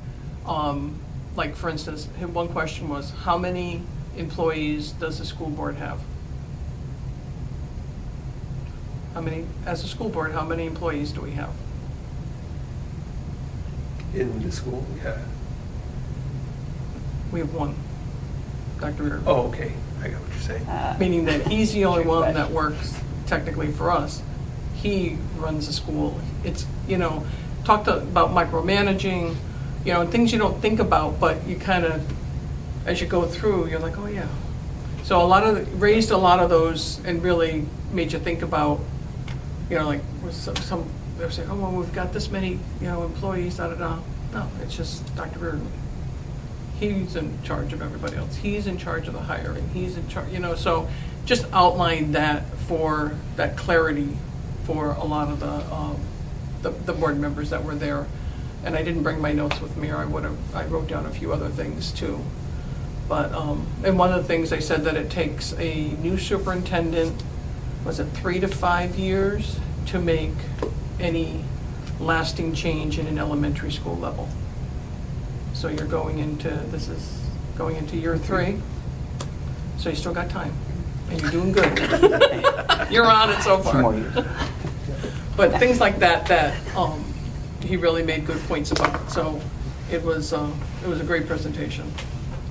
Like, for instance, one question was, how many employees does the school board have? As a school board, how many employees do we have? In the school, yeah. We have one, Dr. Reardon. Oh, okay. I got what you're saying. Meaning that he's the only one that works technically for us. He runs the school. It's, talked about micromanaging, and things you don't think about, but you kind of, as you go through, you're like, oh yeah. So raised a lot of those and really made you think about, like some they were saying, oh, well, we've got this many, employees, da-da-da. No, it's just Dr. Reardon. He's in charge of everybody else. He's in charge of the hiring. He's in charge, so just outline that for that clarity for a lot of the board members that were there. And I didn't bring my notes with me, or I wrote down a few other things too. But, and one of the things they said that it takes a new superintendent, was it 3 to 5 years to make any lasting change in an elementary school level. So you're going into year 3, so you still got time, and you're doing good. You're on it so far. 2 more years. But things like that he really made good points about. So it was a great presentation.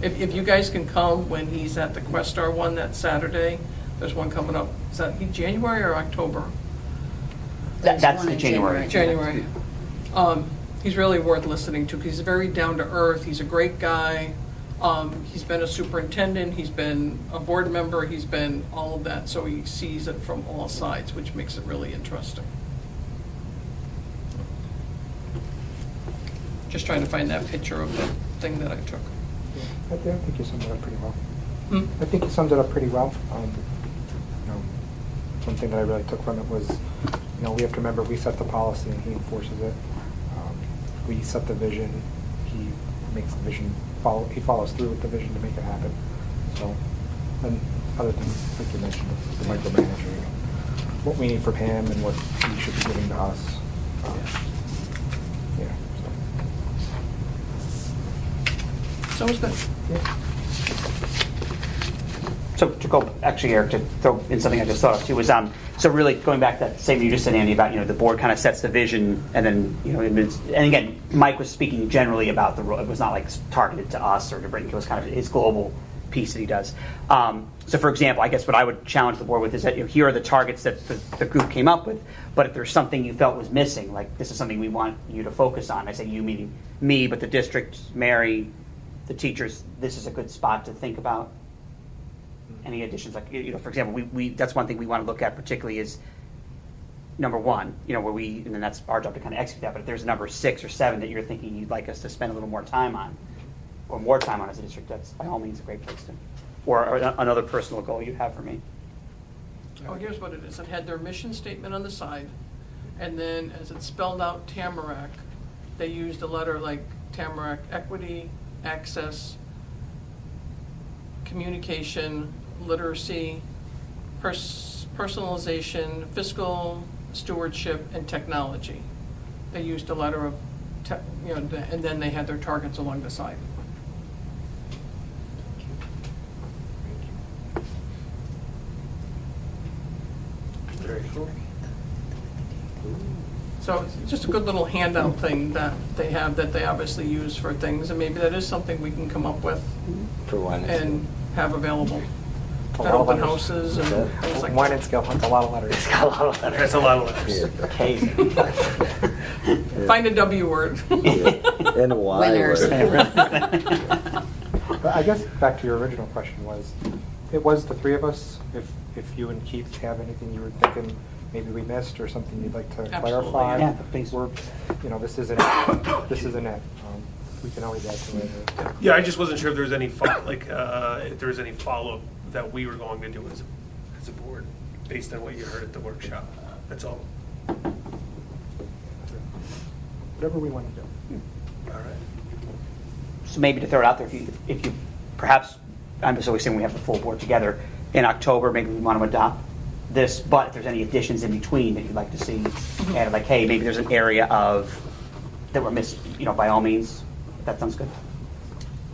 If you guys can come when he's at the Questar one that Saturday, there's one coming up. Is that January or October? There's That's one the in January. January. He's really worth listening to because he's very down to earth. He's a great guy. He's been a superintendent, he's been a board member, he's been all of that, so he sees it from all sides, which makes it really interesting. Just trying to find that picture of the thing that I took. I think you summed it up pretty well. Hmm? I think you summed it up pretty well. One thing that I really took from it was, we have to remember we set the policy and he enforces it. We set the vision, he makes the vision he follows through with the vision to make it happen. So, and other things like you mentioned, the micromanaging, what we need from him and what he should be giving to us. Yeah. So it was good. So to go, actually, Eric, to throw in something I just thought of too, was, so really going back to that same you just said, Andy, about, the board kind of sets the vision and then, and again, Mike was speaking generally about the role. It was not like targeted to us or to Brittany. It was kind of his global piece that he does. So for example, I guess what I would challenge the board with is that, here are the targets that the group came up with, but if there's something you felt was missing, like this is something we want you to focus on. I say you meaning me, but the district, Mary, the teachers, this is a good spot to think about. Any additions, like, for example, we that's one thing we want to look at particularly is number one, where and then that's our job to kind of execute that, but if there's number 6 or 7 that you're thinking you'd like us to spend a little more time on, or more time on as a district, that's by all means a great place to, or another personal goal you have for me. Oh, here's what it is. It had their mission statement on the side, and then as it spelled out Tamarack, they used a letter like Tamarack: equity, access, communication, literacy, personalization, fiscal stewardship, and technology. They used a letter of, and then they had their targets along the side. Very cool. So it's just a good little handout thing that they have that they obviously use for things, and maybe that is something we can come up with For one. and have available A at lot of open letters. houses and things like Wine that. and scale hunt, a lot of letters. It's got a lot of letters. That's a lot of letters. Okay. Find a W word. And a Y Winners. word. But I guess back to your original question was, it was the three of us. If you and Keith have anything you were thinking maybe we missed or something you'd like to Absolutely. clarify, Yeah, please. this isn't it. We can always add to it. Yeah, I just wasn't sure if there was any if there was any follow-up that we were going to do as a board based on what you heard at the workshop. That's all. Whatever we want to do. All right. So maybe to throw it out there, if you perhaps, I'm just always saying we have the full board together in October, maybe we want to adopt this, but if there's any additions in between that you'd like to see added, like, hey, maybe there's an area that we're missing, by all means, if that sounds good.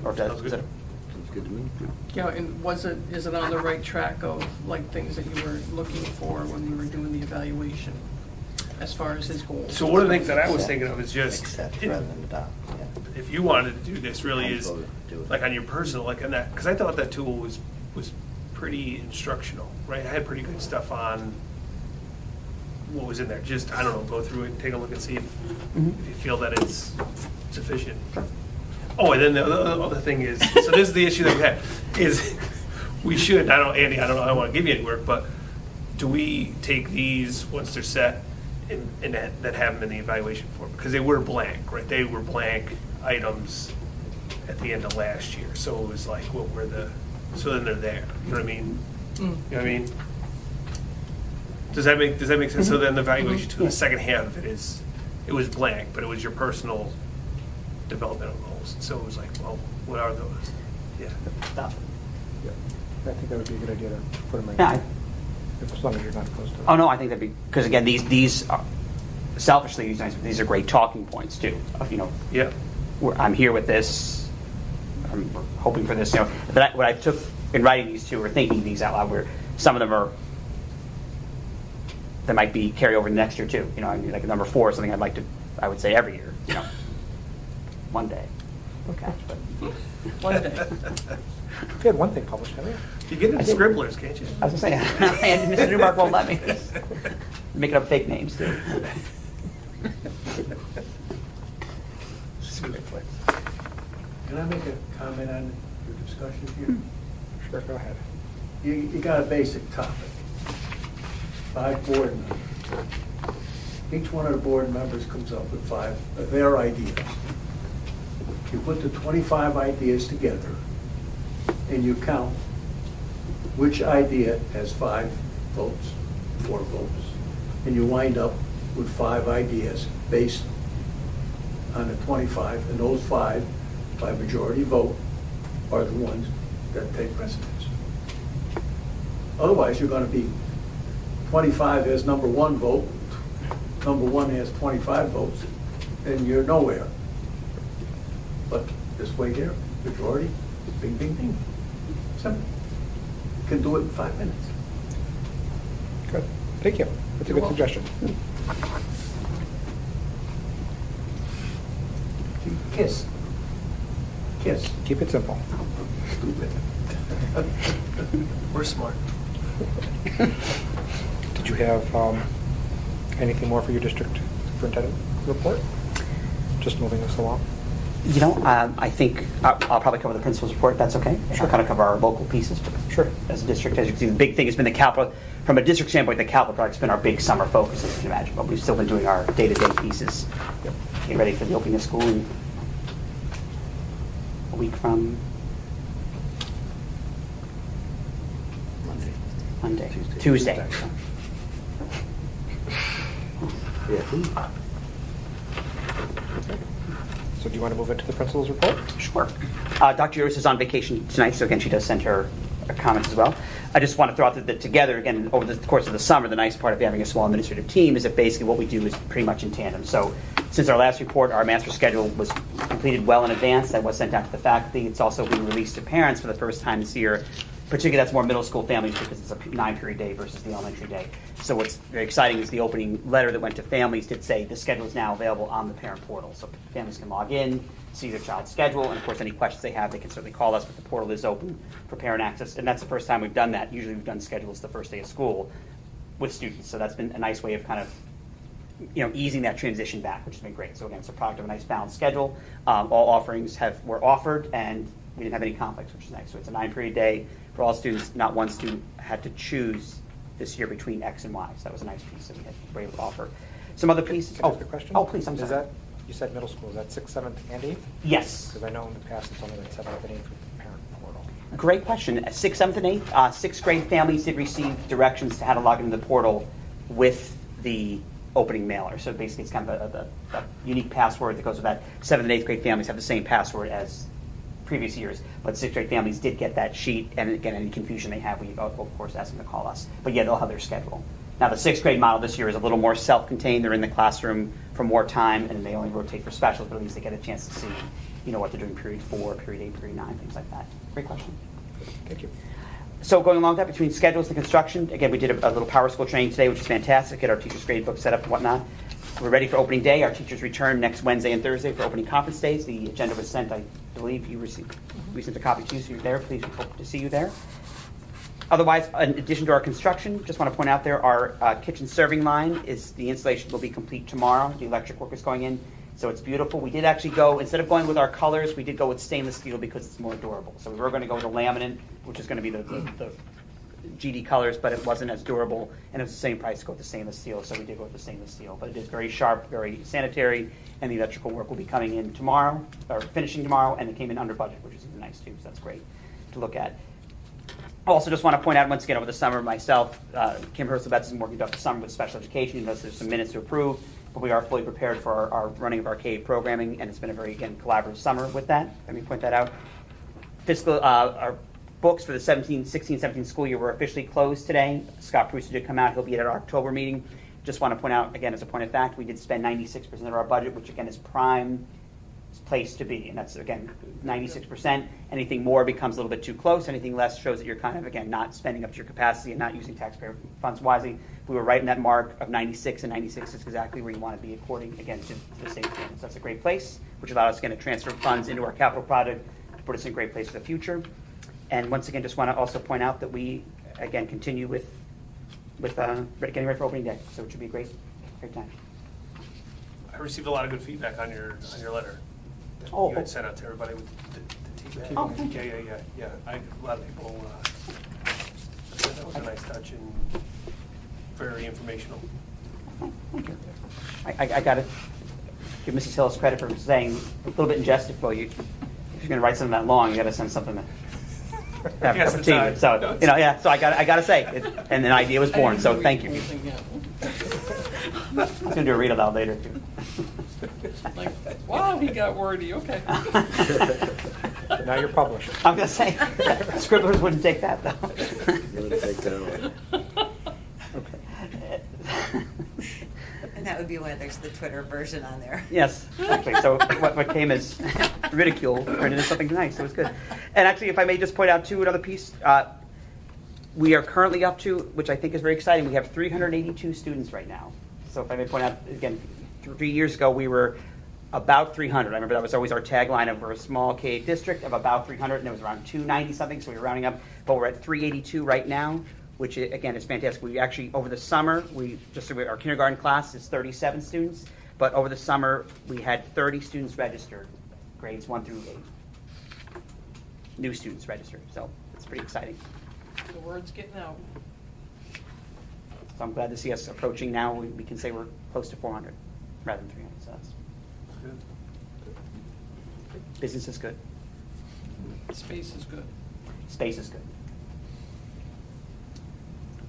Or if Sounds good. Sounds good to me. Yeah, and is it on the right track of like things that you were looking for when we were doing the evaluation as far as his goals? So one of the things that I was thinking of is just, Accept rather than adopt. Yeah. if you wanted to do this, really is, I'll do it. like on your personal, like on that, because I thought that tool was pretty instructional, right? I had pretty good stuff on what was in there. Just, I don't know, go through it and take a look and see if you feel that it's sufficient. Oh, and then the other thing is, so this is the issue that we had, is we should, Andy, I don't want to give you any work, but do we take these, once they're set, and then have them in the evaluation form? Because they were blank, right? They were blank items at the end of last year. So it was like, what were so then they're there. You know what I mean? You know what I mean? Does that make sense? So then the evaluation to the second half of it was blank, but it was your personal developmental goals. So it was like, well, what are those? Yeah. Stuff. Yeah. I think that would be a good idea to put them in. Yeah, As long as you're not opposed to it. oh no, I think that'd be, because again, these are, selfishly, these are great talking points too, of, Yeah. I'm here with this, I'm hoping for this, But what I took in writing these two or thinking these out loud, where some of them that might be carry over next year too. Like number 4 is something I would say every year, one day. Okay. But One day. You had one thing published, haven't you? You get into scribblers, can't you? I was going to say, and Mr. Newmark won't let me. Making up fake names too. Can I make a comment on for discussion here? Sure, go ahead. You got a basic topic. 5 board members. Each one of the board members comes up with 5 of their ideas. You put the 25 ideas together and you count which idea has 5 votes, 4 votes, and you wind up with 5 ideas based on the 25, and those 5, by majority vote, are the ones that take precedence. Otherwise, you're going to be 25 has number 1 vote, number 1 has 25 votes, and you're nowhere. But this way here, majority, bing, bing, bing. Simple. You can do it in 5 minutes. Good, thank you. That's a You're good welcome. suggestion. Kiss. Kiss. Keep it simple. Stupid. We're smart. Did you have anything more for your district superintendent report? Just moving us along. You know, I think I'll probably cover the principal's report, if that's okay. Sure. I'll kind of cover our local pieces. But Sure. As a district, as you can see, the big thing has been the capital. From a district standpoint, the capital project's been our big summer focus, as you can imagine. But we've still been doing our day-to-day pieces. Yep. Getting ready for the opening of school in a week from Monday. Tuesday. Yeah. So do you want to move into the principal's report? Sure. Dr. Uris is on vacation tonight, so again, she does send her comments as well. I just want to throw out that together, again, over the course of the summer, the nice part of having a small administrative team is that basically what we do is pretty much in tandem. So since our last report, our master schedule was completed well in advance. That was sent out to the faculty. It's also being released to parents for the first time this year. Particularly, that's more middle school families because it's a 9-period day versus the elementary day. So what's very exciting is the opening letter that went to families did say the schedule is now available on the parent portal. So families can log in, see their child's schedule, and of course, any questions they have, they can certainly call us, but the portal is open for parent access. And that's the first time we've done that. Usually we've done schedules the first day of school with students. So that's been a nice way of kind of easing that transition back, which has been great. So again, it's a product of a nice balanced schedule. All offerings were offered, and we didn't have any conflicts, which is nice. So it's a 9-period day for all students. Not one student had to choose this year between X and Y. So that was a nice piece that we were able to offer. Some other pieces. Can I ask a question? Oh, please, I'm sorry. Is that, you said middle school, is that 6th, 7th, and 8th? Yes. Because I know in the past it's only been 7th and 8th with the parent portal. Great question. 6th, 7th, and 8th. 6th grade families did receive directions to how to log into the portal with the opening mailer. So basically, it's kind of a unique password that goes with that. 7th and 8th grade families have the same password as previous years, but 6th grade families did get that sheet, and again, any confusion they have, we of course ask them to call us. But yeah, they'll have their schedule. Now, the 6th grade model this year is a little more self-contained. They're in the classroom for more time, and they only rotate for specials, but at least they get a chance to see, what they're doing period 4, period 8, period 9, things like that. Great question. Thank you. So going along with that, between schedules and construction, again, we did a little power school training today, which is fantastic. Get our teachers' grade book set up and whatnot. We're ready for opening day. Our teachers return next Wednesday and Thursday for opening conference days. The agenda was sent, I believe we sent a copy to you, so you're there. Please, we hope to see you there. Otherwise, in addition to our construction, just want to point out there, our kitchen serving line the installation will be complete tomorrow. The electric work is going in, so it's beautiful. We did actually go, instead of going with our colors, we did go with stainless steel because it's more durable. So we were going to go with the laminate, which is going to be the GD colors, but it wasn't as durable, and it was the same price to go with the stainless steel, so we did go with the stainless steel. But it is very sharp, very sanitary, and the electrical work will be coming in tomorrow, or finishing tomorrow, and it came in under budget, which is even nice too, so that's great to look at. I also just want to point out, once again, over the summer, myself, Kim Herselbetz has been working throughout the summer with special education. You notice there's some minutes to approve, but we are fully prepared for our running of arcade programming, and it's been a very, again, collaborative summer with that. Let me point that out. Our books for the 16-17 school year were officially closed today. Scott Prusa did come out. He'll be at our October meeting. Just want to point out, again, as a point of fact, we did spend 96% of our budget, which, again, is prime place to be. And that's, again, 96%. Anything more becomes a little bit too close. Anything less shows that you're kind of, again, not spending up to your capacity and not using taxpayer funds wisely. We were right in that mark of 96, and 96 is exactly where you want to be according, again, to the state standards. That's a great place, which allowed us, again, to transfer funds into our capital project to put us in a great place for the future. And once again, just want to also point out that we, again, continue with getting ready for opening day. So it should be a great time. I received a lot of good feedback on your letter that Oh, you had sent out to everybody with the Oh, yeah. A lot of people, said that was a nice touch and very informational. I got to give Mrs. Hillis credit for saying a little bit in jest, if you're going to write something that long, you got to send something that. Yes, it's not. So, yeah, so I got to say, and an idea was born, so thank you. I was going to do a read aloud later, too. Like, wow, he got wordy, okay. Now you're published. I'm going to say, scribblers wouldn't take that, though. Wouldn't take that away. And that would be why there's the Twitter version on there. Yes, actually, so what came as ridicule turned into something nice, so it was good. And actually, if I may just point out, too, another piece, we are currently up to, which I think is very exciting, we have 382 students right now. So if I may point out, again, 3 years ago, we were about 300. I remember that was always our tagline of we're a small K district of about 300, and it was around 290 something, so we were rounding up, but we're at 382 right now, which again is fantastic. We actually, over the summer, our kindergarten class is 37 students, but over the summer, we had 30 students registered, grades 1 through 8. New students registered, so it's pretty exciting. The word's getting out. So I'm glad to see us approaching now. We can say we're close to 400 rather than 300, so that's Good. business is good. Space is good. Space is good.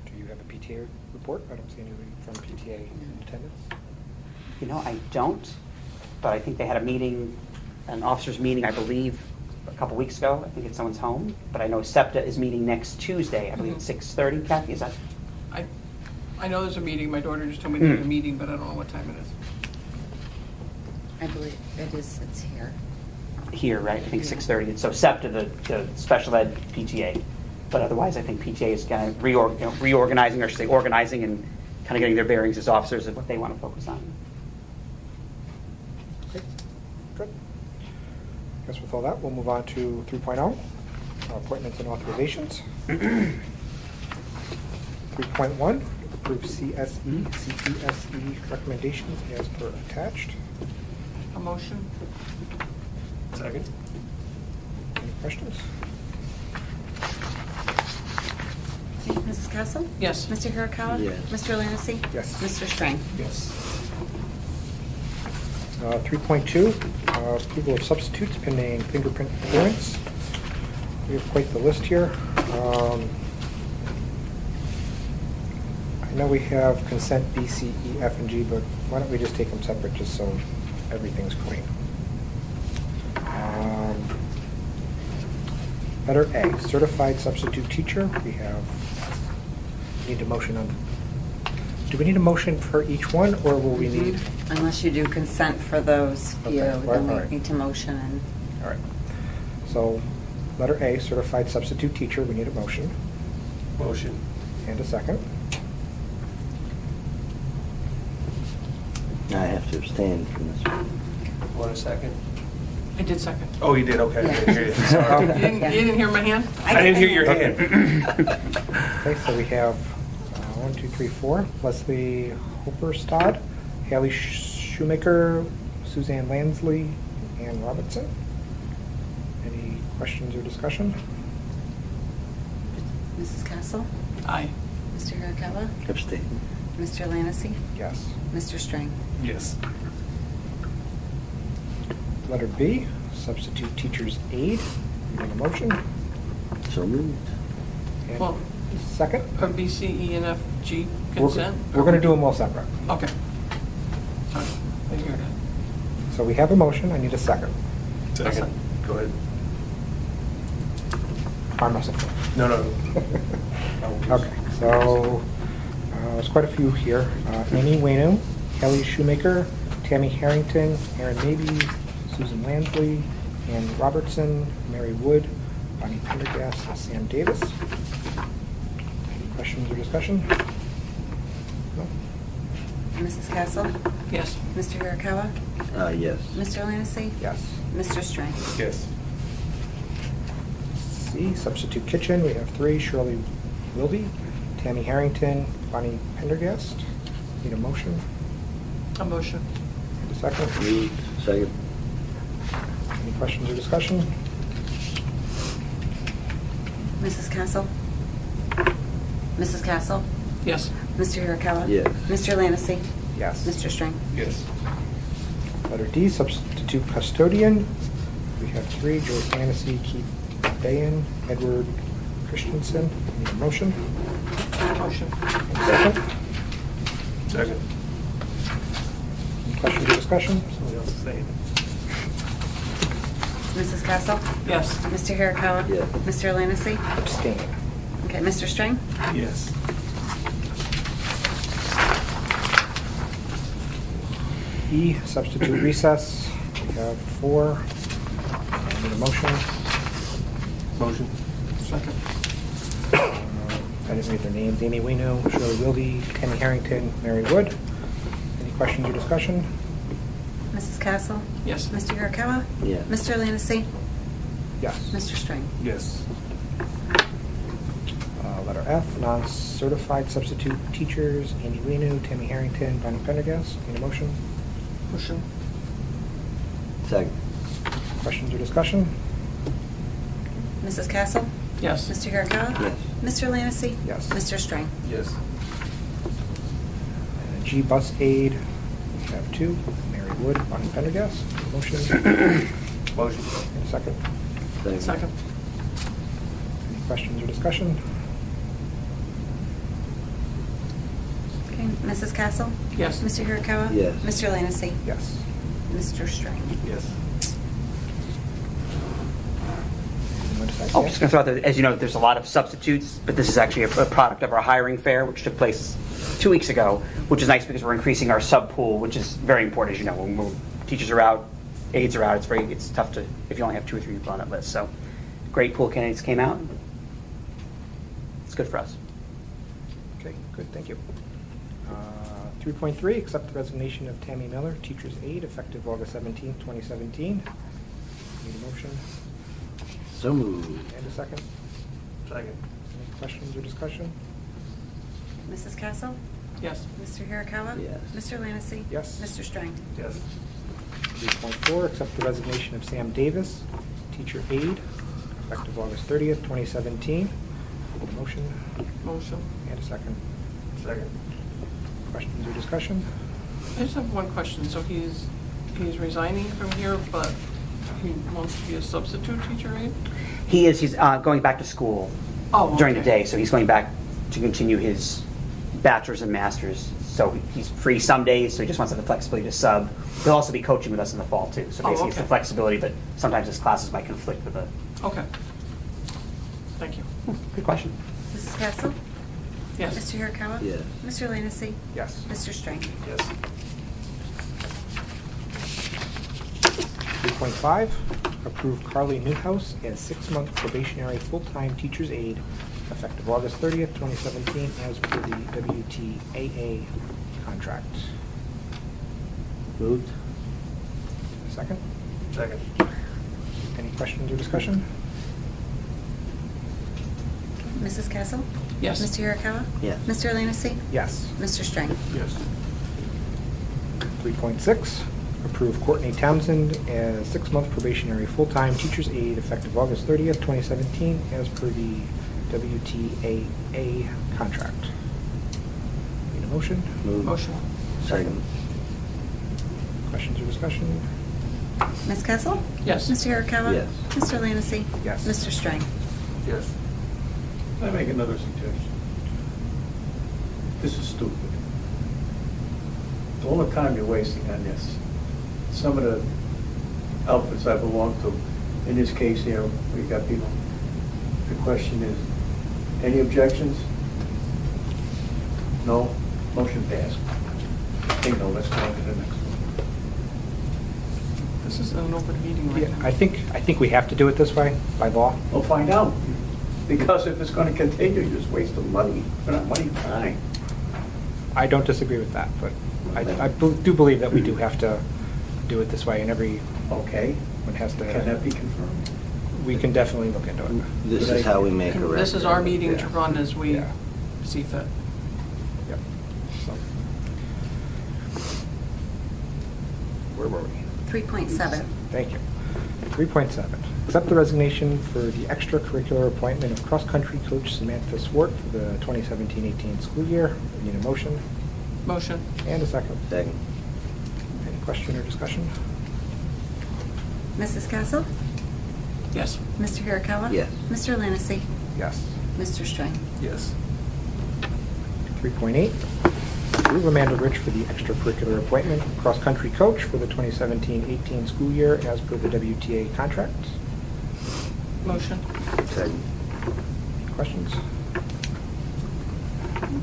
Do you have a PTA report? I don't see anybody from PTA in attendance. You know, I don't, but I think they had a meeting, an officers' meeting, I believe, a couple weeks ago. I think it's someone's home, but I know SEPTA is meeting next Tuesday. I believe at 6:30. Kathy, is that? I know there's a meeting. My daughter just told me there's a meeting, but I don't know what time it is. I believe it's here. Here, right? I think Yeah. 6:30. And so SEPTA, the special ed PTA, but otherwise I think PTA is kind of reorganizing, or I should say organizing, and kind of getting their bearings as officers of what they want to focus on. Okay, good. I guess with all that, we'll move on to 3.0, appointments and authorizations. 3.1, approve CSE, CPSE recommendations as per attached. A motion? Second? Any questions? Okay, Mrs. Castle? Yes. Mr. Hirakawa? Yes. Mr. Lanicy? Yes. Mr. Strang? Yes. 3.2, approval of substitutes pending fingerprint clearance. We have quite the list here. I know we have consent B, C, E, F, and G, but why don't we just take them separate just so everything's clean? Letter A, certified substitute teacher. We need a motion on. Do we need a motion for each one, or will we need? Unless you do consent for those few, Okay, then all we right. need to motion and. All right. So, letter A, certified substitute teacher. We need a motion Motion. and a second. I have to abstain from this one. Want a second? I did second. Oh, you did, okay. I didn't hear you. You Sorry. didn't hear my hand? I didn't hear your hand. Okay, so we have 1, 2, 3, 4. Leslie Hopperstad, Haley Shoemaker, Suzanne Lansley, Ann Robertson. Any questions or discussion? Mrs. Castle? Aye. Mr. Hirakawa? Abstain. Mr. Lanicy? Yes. Mr. Strang? Yes. Letter B, substitute teacher's aide. We need a motion. So moved. And Well, second. Are B, C, E, and F, G We're consent? going to do them all separate. Okay. Sorry. I didn't hear that. So we have a motion. I need a second. Second. Go ahead. Arm wrestle. No. Okay, so there's quite a few here. Amy Wayno, Kelly Shoemaker, Tammy Harrington, Aaron Mabey, Susan Lansley, Ann Robertson, Mary Wood, Bonnie Pendergast, and Sam Davis. Any questions or discussion? No? Mrs. Castle? Yes. Mr. Hirakawa? Yes. Mr. Lanicy? Yes. Mr. Strang? Yes. C, substitute kitchen, we have 3, Shirley Wilby, Tammy Harrington, Bonnie Pendergast. Need a motion A motion. and a second. Moved. Second. Any questions or discussion? Mrs. Castle? Mrs. Castle? Yes. Mr. Hirakawa? Yes. Mr. Landacy? Yes. Mr. Strang? Yes. Letter D, substitute custodian. We have 3, George Hannessy, Keith Bayan, Edward Christensen. Need a motion? Motion. And second. Second. Any questions or discussion? Somebody else is saying. Mrs. Castle? Yes. Mr. Hirakawa? Yes. Mr. Landacy? Abstain. Okay, Mr. Strang? Yes. E, substitute recess. We have 4. Need a motion? Motion. Second. I didn't read their names. Amy Wino, Shirley Wilde, Kenny Harrington, Mary Wood. Any questions or discussion? Mrs. Castle? Yes. Mr. Hirakawa? Yes. Mr. Landacy? Yes. Mr. Strang? Yes. Letter F, non-certified substitute teachers, Amy Wino, Tammy Harrington, Bonnie Pendergast. Need a motion? Motion. Second. Questions or discussion? Mrs. Castle? Yes. Mr. Hirakawa? Yes. Mr. Landacy? Yes. Mr. Strang? Yes. And G, bus aid. We have 2, Mary Wood, Bonnie Pendergast. Motion? Motion. And a second. Second. Any questions or discussion? Okay, Mrs. Castle? Yes. Mr. Hirakawa? Yes. Mr. Landacy? Yes. Mr. Strang? Yes. Anyone decide Oh, yes? just going to throw out that, as you know, there's a lot of substitutes, but this is actually a product of our hiring fair, which took place 2 weeks ago, which is nice because we're increasing our sub pool, which is very important, as you know. When teachers are out, aides are out, it's tough to, if you only have 2 or 3 people on that list. So great pool of candidates came out. It's good for us. Okay, good, thank you. 3.3, accept the resignation of Tammy Miller, teacher's aide, effective August 17, 2017. Need a motion So moved. and a second? Second. Any questions or discussion? Mrs. Castle? Yes. Mr. Hirakawa? Yes. Mr. Landacy? Yes. Mr. Strang? Yes. 3.4, accept the resignation of Sam Davis, teacher aide, effective August 30th, 2017. Need a motion Motion. and a second? Second. Questions or discussion? I just have one question. So he's resigning from here, but he wants to be a substitute teacher aide? He's going back to school Oh, during the okay. day, so he's going back to continue his bachelor's and master's. So he's free some days, so he just wants the flexibility to sub. He'll also be coaching with us in the fall too. So Oh, basically it's the okay. flexibility, but sometimes his classes might conflict with the. Okay. Thank you. Good question. Mrs. Castle? Yes. Mr. Hirakawa? Yes. Mr. Landacy? Yes. Mr. Strang? Yes. 3.5, approve Carly Newhouse as 6-month probationary full-time teacher's aide, effective August 30th, 2017, as per the WTAA contract. Moved. Second? Second. Any questions or discussion? Mrs. Castle? Yes. Mr. Hirakawa? Yes. Mr. Landacy? Yes. Mr. Strang? Yes. 3.6, approve Courtney Townsend as 6-month probationary full-time teacher's aide, effective August 30th, 2017, as per the WTAA contract. Need a motion? Moved. Motion. Second. Questions or discussion? Ms. Castle? Yes. Mr. Hirakawa? Yes. Mr. Landacy? Yes. Mr. Strang? Yes. Can I make another suggestion? This is stupid. All the time you're wasting on this. Some of the outfits I belong to, in this case here, we got people. The question is, any objections? No? Motion passed. Bingo, let's go on to the next one. This is an open meeting right Yeah, now. I think we have to do it this way, by law. We'll find out. Because if it's going to continue, you're just wasting money. Not money, time. I don't disagree with that, but I do believe that we do have to do it this way, and every Okay. one has to. Can that be confirmed? We can definitely look into it. This is how we make a And record. this is our meeting to Yeah. run as we Yeah. see fit. Yep. So. Where were we? 3.7. Thank you. 3.7, Accept the resignation for the extracurricular appointment of cross-country coach Samantha Swart for the 2017-18 school year. We need a motion Motion. and a second. Second. Any question or discussion? Mrs. Castle? Yes. Mr. Hirakawa? Yes. Mr. Lanicy? Yes. Mr. Strang? Yes. 3.8, approve Amanda Rich for the extracurricular appointment cross-country coach for the 2017-18 school year as per the WTA contract. Motion. Second. Questions?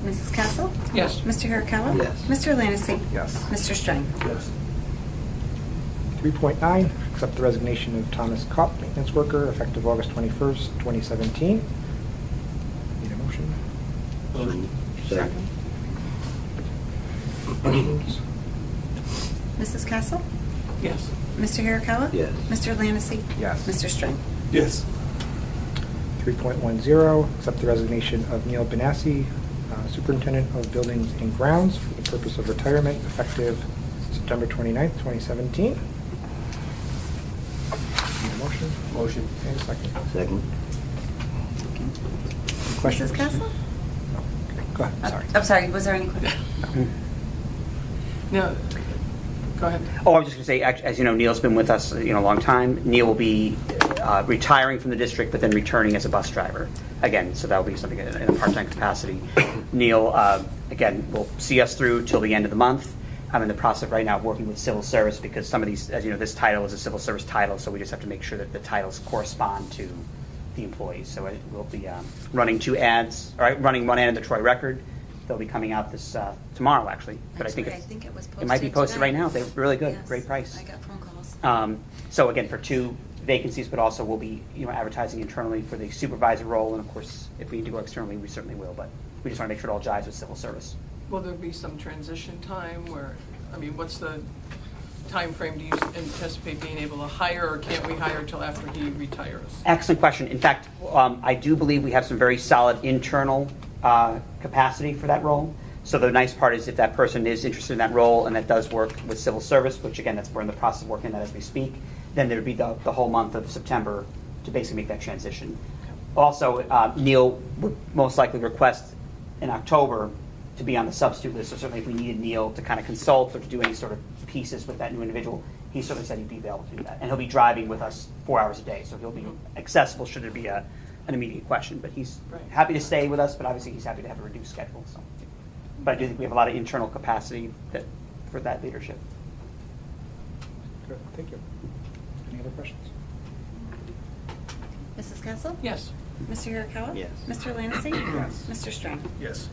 Mrs. Castle? Yes. Mr. Hirakawa? Yes. Mr. Lanicy? Yes. Mr. Strang? Yes. 3.9, accept the resignation of Thomas Kopp, maintenance worker, effective August 21st, 2017. Need a motion? Motion. Second. Questions? Mrs. Castle? Yes. Mr. Hirakawa? Yes. Mr. Lanicy? Yes. Mr. Strang? Yes. 3.10, accept the resignation of Neil Benassi, superintendent of buildings and grounds, for the purpose of retirement, effective September 29th, 2017. Need a motion? Motion. And a second. Second. Any questions? Mrs. Castle? Okay, go ahead, sorry. I'm sorry, was there any question? No, go ahead. Oh, I was just going to say, as you know, Neil's been with us, a long time. Neil will be retiring from the district, but then returning as a bus driver again. So that'll be something in a part-time capacity. Neil, again, will see us through till the end of the month. I'm in the process right now of working with civil service because some of these, as you know, this title is a civil service title, so we just have to make sure that the titles correspond to the employees. So we'll be running two ads, all right, running one ad in the Troy Record. They'll be coming out this tomorrow, actually. But I think it was posted it might be posted today. right now. They're really good, Yes, great price. I got phone calls. So again, for two vacancies, but also we'll be advertising internally for the supervisor role, and of course, if we need to go externally, we certainly will. But we just want to make sure it all jives with civil service. Will there be some transition time where, what's the time frame? Do you anticipate being able to hire, or can't we hire till after he retires? Excellent question. In fact, I do believe we have some very solid internal capacity for that role. So the nice part is if that person is interested in that role and that does work with civil service, which again, we're in the process of working on that as we speak, then there'd be the whole month of September to basically make that transition. Also, Neil would most likely request in October to be on the substitute list. So certainly if we needed Neil to kind of consult or to do any sort of pieces with that new individual, he certainly said he'd be available to do that. And he'll be driving with us 4 hours a day, so he'll be accessible should there be an immediate question. But he's Right. happy to stay with us, but obviously he's happy to have a reduced schedule. So. But I do think we have a lot of internal capacity for that leadership. Good, thank you. Any other questions? Mrs. Castle? Yes. Mr. Hirakawa? Yes. Mr. Lanicy? Yes. Mr. Strang? Yes.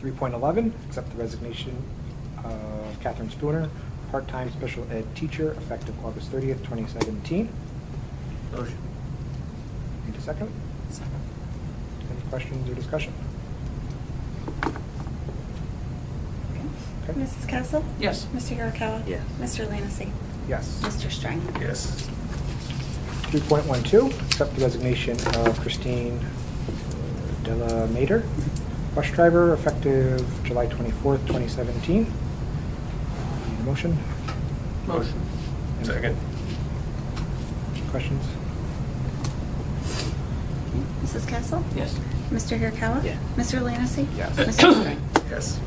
3.11, accept the resignation of Catherine Spooner, part-time special ed teacher, effective August 30th, 2017. Motion. Need a second? Second. Any questions or discussion? Okay. Mrs. Castle? Yes. Mr. Hirakawa? Yes. Mr. Lanicy? Yes. Mr. Strang? Yes. 3.12, accept the resignation of Christine Della Mater, bus driver, effective July 24th, 2017. Need a motion? Motion. Second. Questions? Mrs. Castle? Yes. Mr. Hirakawa? Yeah. Mr. Lanicy? Yes. Mr. Strang? Yes.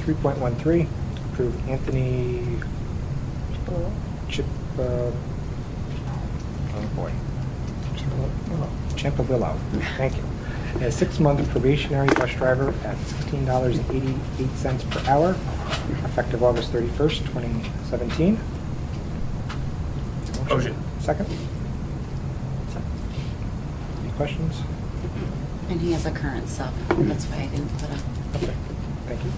3.13, approve Anthony Chip, oh boy, Champavillo, thank you, as 6-month probationary bus driver at $16.88 per hour, effective August 31st, 2017. Motion. Second? Any questions? And he has a current sub. That's why I didn't put a... Okay, thank you.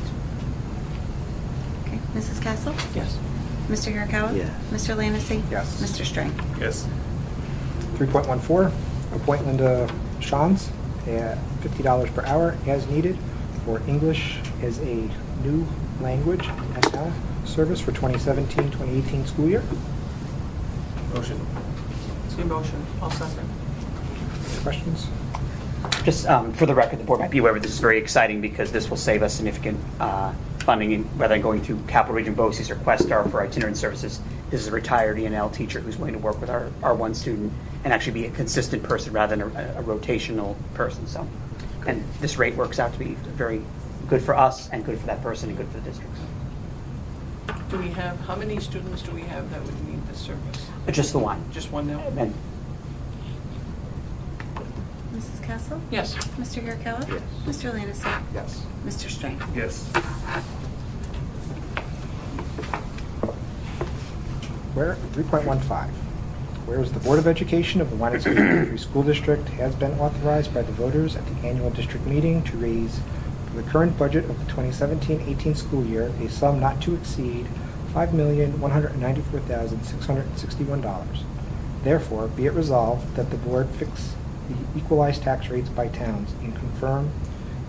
Okay. Mrs. Castle? Yes. Mr. Hirakawa? Yes. Mr. Lanicy? Yes. Mr. Strang? Yes. 3.14, appoint Linda Shans at $50 per hour as needed for English as a new language SL service for 2017-2018 school year. Motion. See motion. I'll second. Any questions? Just for the record, the board might be aware, but this is very exciting because this will save us significant funding rather than going through Capital Region BOCES or Questar for itinerant services. this is a retired E&L teacher who's willing to work with our one student and actually be a consistent person rather than a rotational person. So, and this rate works out to be very good for us and good for that person and good for the district. Do we have, how many students do we have that would need this service? Just the one. Just one now? And Mrs. Castle? Yes. Mr. Hirakawa? Yes. Mr. Landis? Yes. Mr. Strang? Yes. Where, 3.15, whereas the Board of Education of the Winnebago Elementary School District has been authorized by the voters at the annual district meeting to raise for the current budget of the 2017-18 school year a sum not to exceed $5,194,661. Therefore, be it resolved that the board fix the equalized tax rates by towns and confirm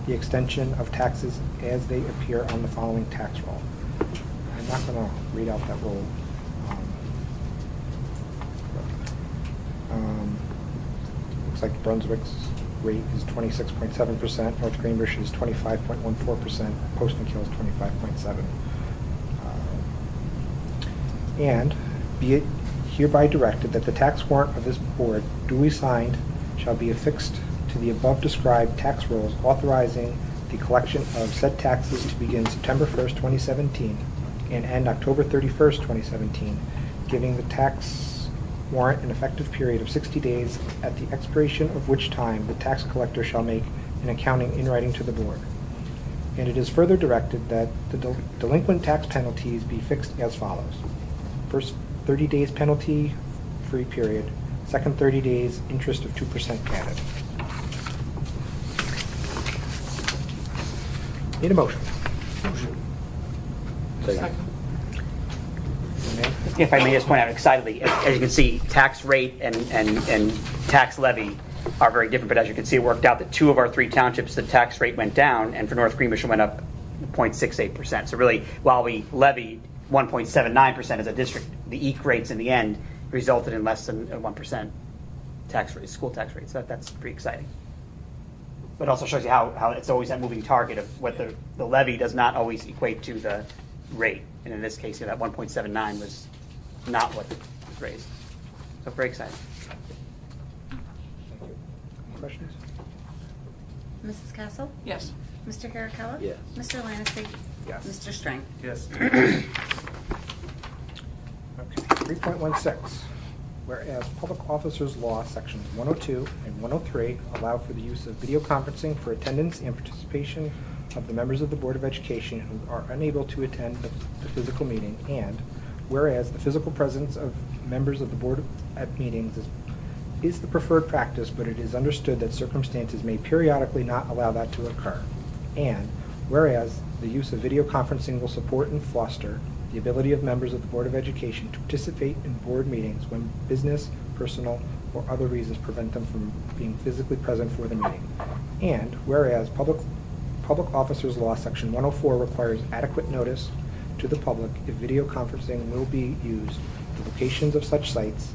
the extension of taxes as they appear on the following tax roll. I'm not going to read out that roll. Looks like Brunswick's rate is 26.7%, North Greenbush is 25.14%, Poston Kill is 25.7%. And be it hereby directed that the tax warrant of this board duly signed shall be affixed to the above described tax rolls authorizing the collection of said taxes to begin September 1st, 2017 and end October 31st, 2017, giving the tax warrant an effective period of 60 days, at the expiration of which time the tax collector shall make an accounting in writing to the board. And it is further directed that the delinquent tax penalties be fixed as follows. First 30 days penalty-free period, second 30 days interest of 2% added. Need a motion? Second. Renee? if I may just point out excitedly, as you can see, tax rate and tax levy are very different, but as you can see, it worked out that 2 of our 3 townships, the tax rate went down, and for North Greenbush, it went up 0.68%. So really, while we levied 1.79% as a district, the EEC rates in the end resulted in less than a 1% tax rate, school tax rate. So that's pretty exciting. But it also shows you how it's always that moving target of what the levy does not always equate to the rate. And in this case, that 1.79 was not what was raised. So very exciting. Any questions? Mrs. Castle? Yes. Mr. Hirakawa? Yes. Mr. Lannisig? Yes. Mr. Strang? Yes. Okay, 3.16. Whereas Public Officers Law, Sections 102 and 103 allow for the use of video conferencing for attendance and participation of the members of the Board of Education who are unable to attend the physical meeting, and whereas the physical presence of members of the board at meetings is the preferred practice, but it is understood that circumstances may periodically not allow that to occur. And whereas the use of video conferencing will support and foster the ability of members of the Board of Education to participate in board meetings when business, personal, or other reasons prevent them from being physically present for the meeting. And whereas Public Officers Law, Section 104 requires adequate notice to the public if video conferencing will be used, the locations of such sites,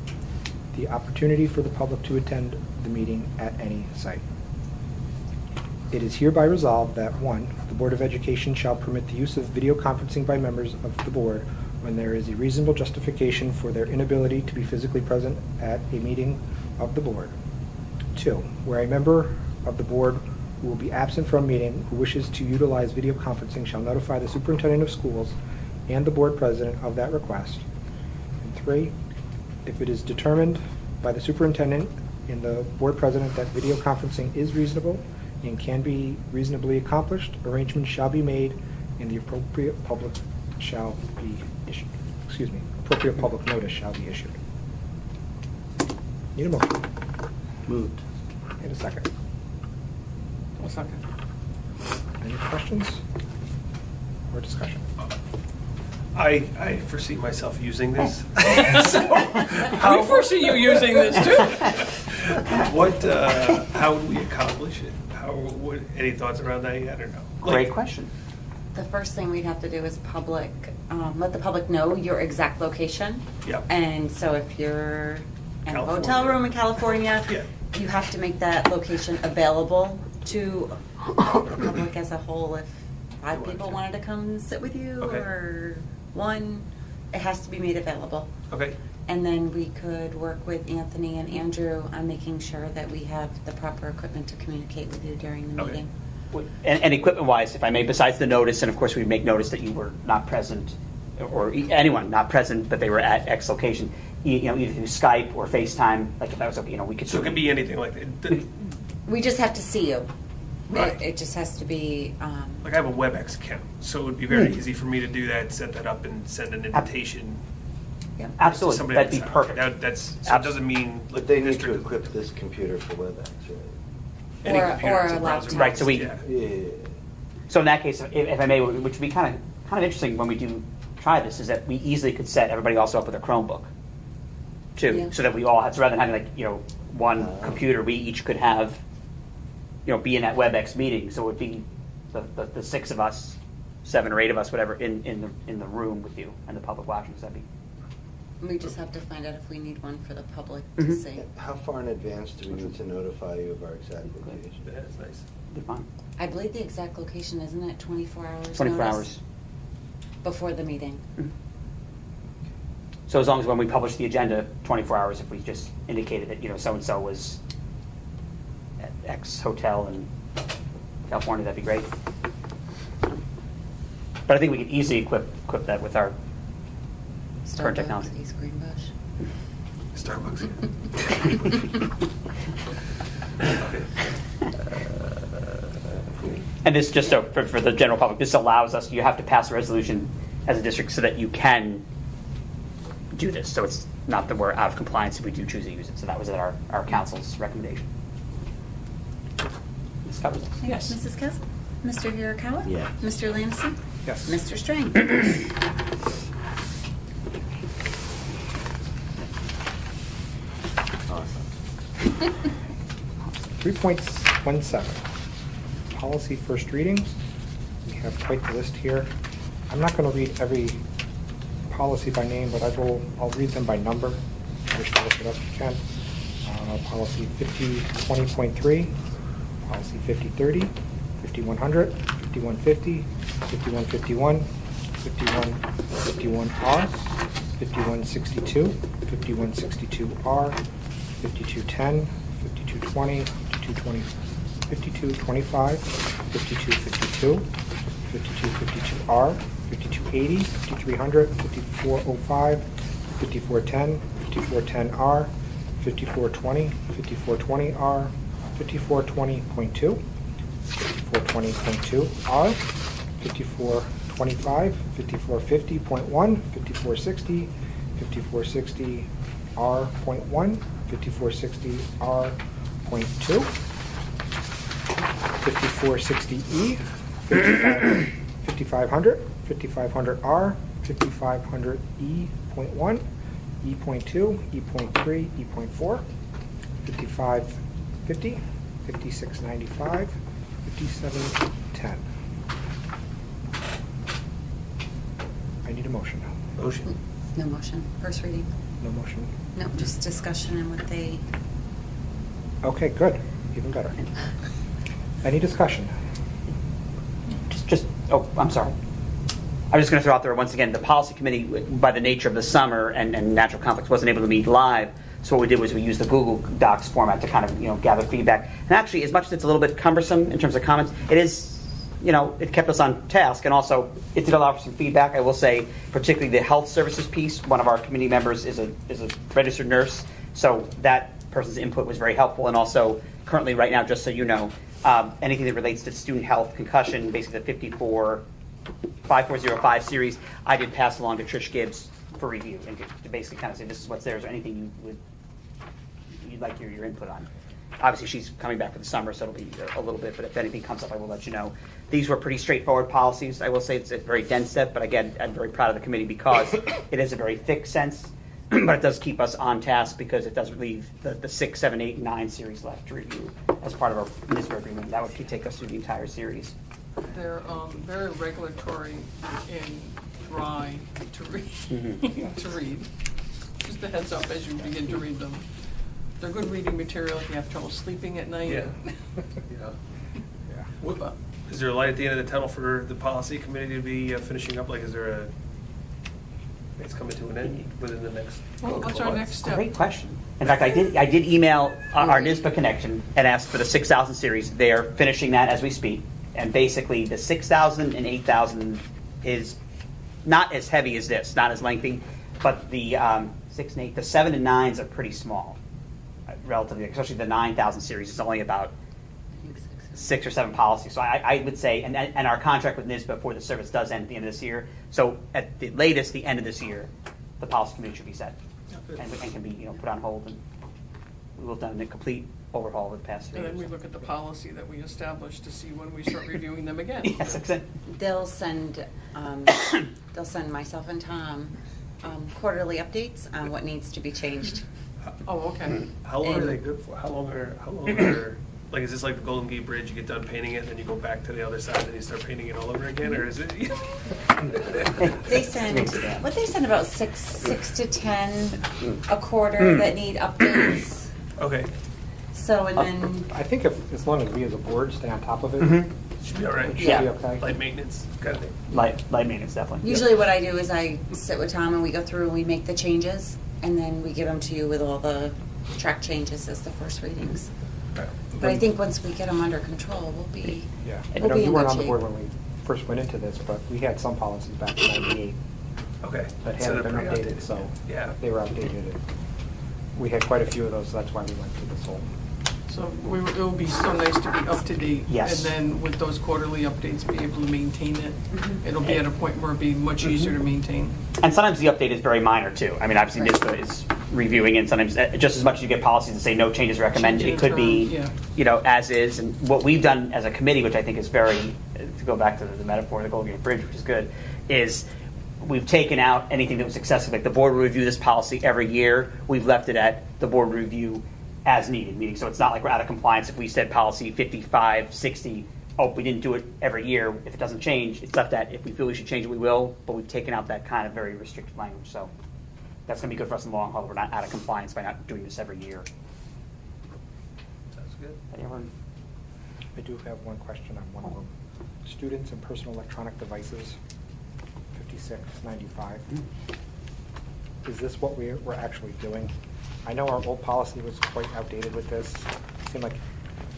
the opportunity for the public to attend the meeting at any site. It is hereby resolved that 1, the Board of Education shall permit the use of video conferencing by members of the board when there is a reasonable justification for their inability to be physically present at a meeting of the board. 2, where a member of the board who will be absent from a meeting who wishes to utilize video conferencing shall notify the superintendent of schools and the board president of that request. And 3, if it is determined by the superintendent and the board president that video conferencing is reasonable and can be reasonably accomplished, arrangements shall be made and the appropriate public shall be issued. Appropriate public notice shall be issued. Need a motion? Moved. And a second. One second. Any questions or discussion? I foresee myself using this. We foresee you using this too. How would we accomplish it? Any thoughts around that yet or no? Great question. The first thing we'd have to do is let the public know your exact location. Yep. And so if you're in a California. hotel room in California, Yeah. you have to make that location available to the public as a whole. If 5 people wanted to come sit with you Okay. or 1, it has to be made available. Okay. And then we could work with Anthony and Andrew on making sure that we have the proper equipment to communicate with you during the Okay. meeting. And equipment-wise, if I may, besides the notice, and of course, we'd make notice that you were not present, or anyone not present, but they were at X location, either through Skype or FaceTime, like if that was okay, we could. So it could be anything like that. We just have to see you. Right. It just has to be, Like I have a WebEx account, so it would be very easy for me to do that, set that up, and send an invitation. yep. to Absolutely, somebody that'd be outside. perfect. So it doesn't mean. But they need to restricted- equip this computer for WebEx, right? Any Or- computer or that's a browser laptop. Right, so we- yeah. Yeah. So in that case, if I may, which would be kind of interesting when we do try this, is that we easily could set everybody also up with a Chromebook, too, Yeah. so that we all had, so rather than having one computer, we each could have, be in that WebEx meeting. So it would be the six of us, 7 or 8 of us, whatever, in the room with you and the public watching. So that'd be We just have to find out if we need one for the public to Mhm. see. How far in advance do we need to notify you of our exact location? That's nice. be fine. I believe the exact location, isn't it 24 hours 24 notice? hours. Before the meeting. So as long as when we publish the agenda, 24 hours, if we just indicated that, so-and-so was at X hotel in California, that'd be great. But I think we could easily equip that with our current technology. Starbucks, East Greenbush. Starbucks. And this, just so, for the general public, this allows us, you have to pass a resolution as a district so that you can do this. So it's not that we're out of compliance if we do choose to use it. So that was our council's recommendation. This covers it. Yes. Mrs. Kes? Mr. Hirakawa? Yes. Mr. Lammison? Yes. Mr. Strang? Awesome. 3.17, policy first readings. We have quite the list here. I'm not going to read every policy by name, but I'll read them by number. If you wish to look it up, you can. Policy 5020.3, policy 5030, 5100, 5150, 5151, 5151R, 5162, 5162R, 5210, 5220, 5220, 5225, 5252, 5252R, 5280, 5300, 5405, 5410, 5410R, 5420, 5420R, 5420.2, 5420.2R, 5425, 5450.1, 5460, 5460R.1, 5460R.2, 5460E, 5500, 5500R, 5500E.1, E.2, E.3, E.4, 5550, 5695, 5710. I need a motion. Motion. No motion. First reading. No motion? No, just discussion and what they, Okay, good. Even better. Any discussion? Oh, I'm sorry. I'm just going to throw out there once again, the policy committee, by the nature of the summer and natural conflicts, wasn't able to meet live. So what we did was we used the Google Docs format to kind of gather feedback. And actually, as much as it's a little bit cumbersome in terms of comments, it is, it kept us on task, and also it did allow for some feedback. I will say, particularly the health services piece. One of our committee members is a registered nurse, so that person's input was very helpful. And also, currently, right now, just so you know, anything that relates to student health, concussion, basically the 5405 series, I did pass along to Trish Gibbs for review and to basically kind of say this is what's there. Is there anything you'd like your input on? Obviously, she's coming back for the summer, so it'll be a little bit, but if anything comes up, I will let you know. These were pretty straightforward policies. I will say it's a very dense set, but again, I'm very proud of the committee because it is a very thick sense, but it does keep us on task because it does leave the 6, 7, 8, and 9 series left to review as part of our NISBA agreement. That would take us through the entire series. They're very regulatory and dry to read. Mhm. To read. Just a heads up as you begin to read them. They're good reading material if you have trouble sleeping at night. Yeah. What- Is there a light at the end of the tunnel for the policy committee to be finishing up? Like, is there it's coming to an end within the next Well, what's couple our months? next step? Great question. In fact, I did email our NISBA connection and asked for the 6,000 series. They are finishing that as we speak. And basically, the 6,000 and 8,000 is not as heavy as this, not as lengthy, but the 6 and 8, the 7 and 9s are pretty small, relatively, especially the 9,000 series is only about 6 or 7 policies. So I would say, and our contract with NISBA for the service does end at the end of this year. So at the latest, the end of this year, the policy committee should be set and can be put on hold. And we've done a complete overhaul over the past 3 And years. then we look at the policy that we established to see when we start reviewing them again. Yes, exactly. They'll send myself and Tom quarterly updates on what needs to be changed. Oh, okay. How long are they good for? How long are, like, is this like the Golden Gate Bridge, you get done painting it, and then you go back to the other side, and then you start painting it all over again, or is it? They send, they send about six to 10 a quarter that need updates. Okay, So, and then, I think as long as we as a board stay on top of it, Mhm. should be all right. it should be Yeah. okay. Light maintenance kind of thing. Light maintenance, definitely. usually what I do is I sit with Tom and we go through and we make the changes, and then we give them to you with all the track changes as the first readings. But I think once we get them under control, we'll be, Yeah. I we'll know be you in weren't good on the shape. board when we first went into this, but we had some policies back in '98 Okay. that So hadn't they're been pretty updated, outdated. so Yeah. they were outdated. And we had quite a few of those, so that's why we went through this whole. So it will be so nice to be up to date. Yes. And then with those quarterly updates, be able to maintain it. Mm-hmm. It'll be at a point where it'll be much easier to maintain. And sometimes the update is very minor too. I mean, obviously Right. NISBA is reviewing, and sometimes just as much as you get policies that say no changes recommended, Change in it could be, term, yeah. as is. And what we've done as a committee, which I think is very, to go back to the metaphor of the Golden Gate Bridge, which is good, is we've taken out anything that was excessive. Like the board will review this policy every year. We've left it at the board review as needed, meaning so it's not like we're out of compliance if we said policy 55, 60, oh, we didn't do it every year. If it doesn't change, it's left at if we feel we should change it, we will, but we've taken out that kind of very restricted language. So that's going to be good for us in the long haul. We're not out of compliance by not doing this every year. Sounds good. Anyone? I do have one question on one of them. Students and personal electronic devices, 5695. Is this what we're actually doing? I know our old policy was quite outdated with this. It seemed like,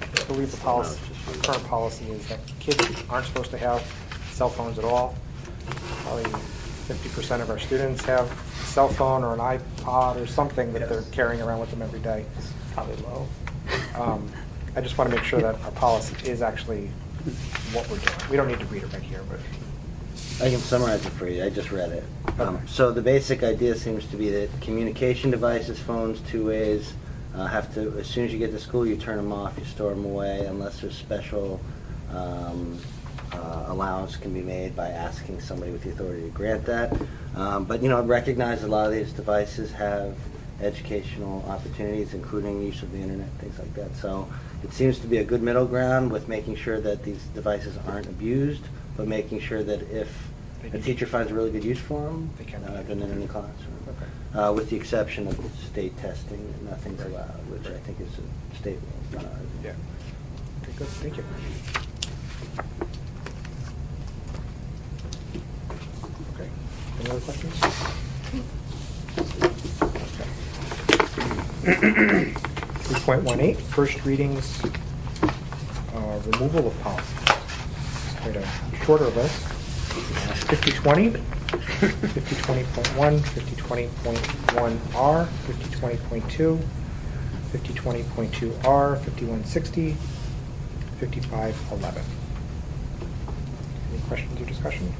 I believe the policy, current policy is that kids aren't supposed to have cell phones at all. Probably 50% of our students have a cell phone or an iPod or something that they're carrying around with them every day. Probably low. I just want to make sure that our policy is actually what we're doing. We don't need to read it right here, but. I can summarize it for you. I just read it. Okay. So the basic idea seems to be that communication devices, phones, two ways, have to, as soon as you get to school, you turn them off, you store them away, unless there's special allowance can be made by asking somebody with the authority to grant that. But, recognize a lot of these devices have educational opportunities, including use of the internet, things like that. So it seems to be a good middle ground with making sure that these devices aren't abused, but making sure that if a teacher finds a really good use for them, They can be then they're in the classroom. Okay. With the exception of state testing, nothing's allowed, which I think is a state rule. Yeah. Okay, good, thank you. Okay, any other questions? Okay. 3.18, first readings, removal of policies. It's quite a shorter list. 5020, 5020.1, 5020.1R, 5020.2, 5020.2R, 5160, 5511. Any questions or discussion?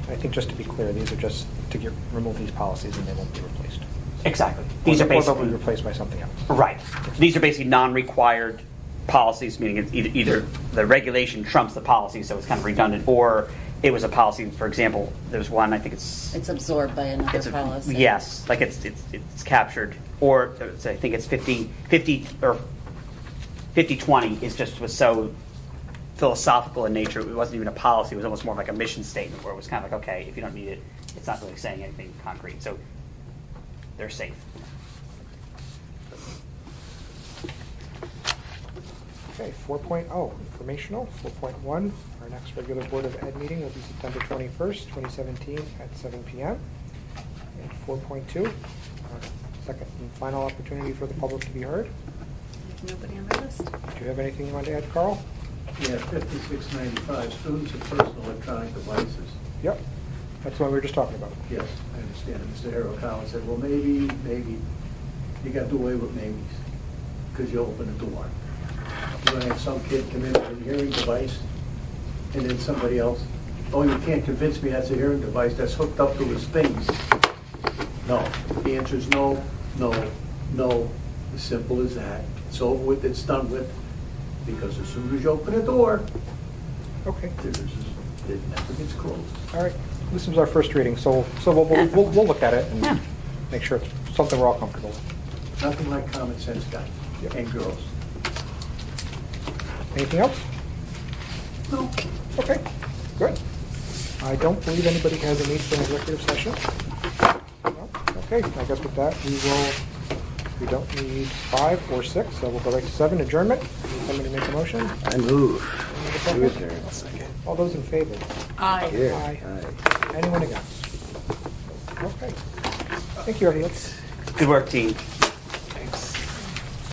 I think just to be clear, these are just to remove these policies and they won't be replaced. Exactly. These are Or they'll basically be replaced by something else. right. These are basically non-required policies, meaning it's either the regulation trumps the policy, so it's kind of redundant, or it was a policy. For example, there's one. I think it's absorbed by another policy. Yes, like it's captured, or I think it's 50 or 5020 is just was so philosophical in nature. It wasn't even a policy. It was almost more like a mission statement, where it was kind of like, okay, if you don't need it, it's not really saying anything concrete. So they're safe. Okay, 4.0, informational. 4.1, our next regular Board of Ed meeting will be September 21st, 2017 at 7 p.m. And 4.2, our second and final opportunity for the public to be heard. Nobody on my list. Do you have anything you want to add, Carl? Yeah, 5695, students and personal electronic devices. Yep, that's the one we were just talking about. Yes, I understand. Mr. Harold Collins said, well, maybe, you got to do away with maybes, because you open a door. You're going to have some kid come in with a hearing device, and then somebody else, oh, you can't convince me that's a hearing device that's hooked up to his things. No, the answer is no, no, no, as simple as that. It's over with, it's done with, because as soon as you open a door, Okay, it never gets closed. all right. This is our first reading, so we'll look at it Yeah. and make sure it's something we're all comfortable with. Nothing like common sense, guys Yep. and girls. Anything else? No. Okay, good. I don't believe anybody has a need for an executive session. No? Okay, I guess with that, we don't need 5 or 6, so we'll go right to 7, adjournment. Need somebody to make a motion? I move. Need a To second? adjourn. All those in favor? Aye. Here. Aye. Aye. Anyone against? Okay. Thank you, everyone. Good work, team.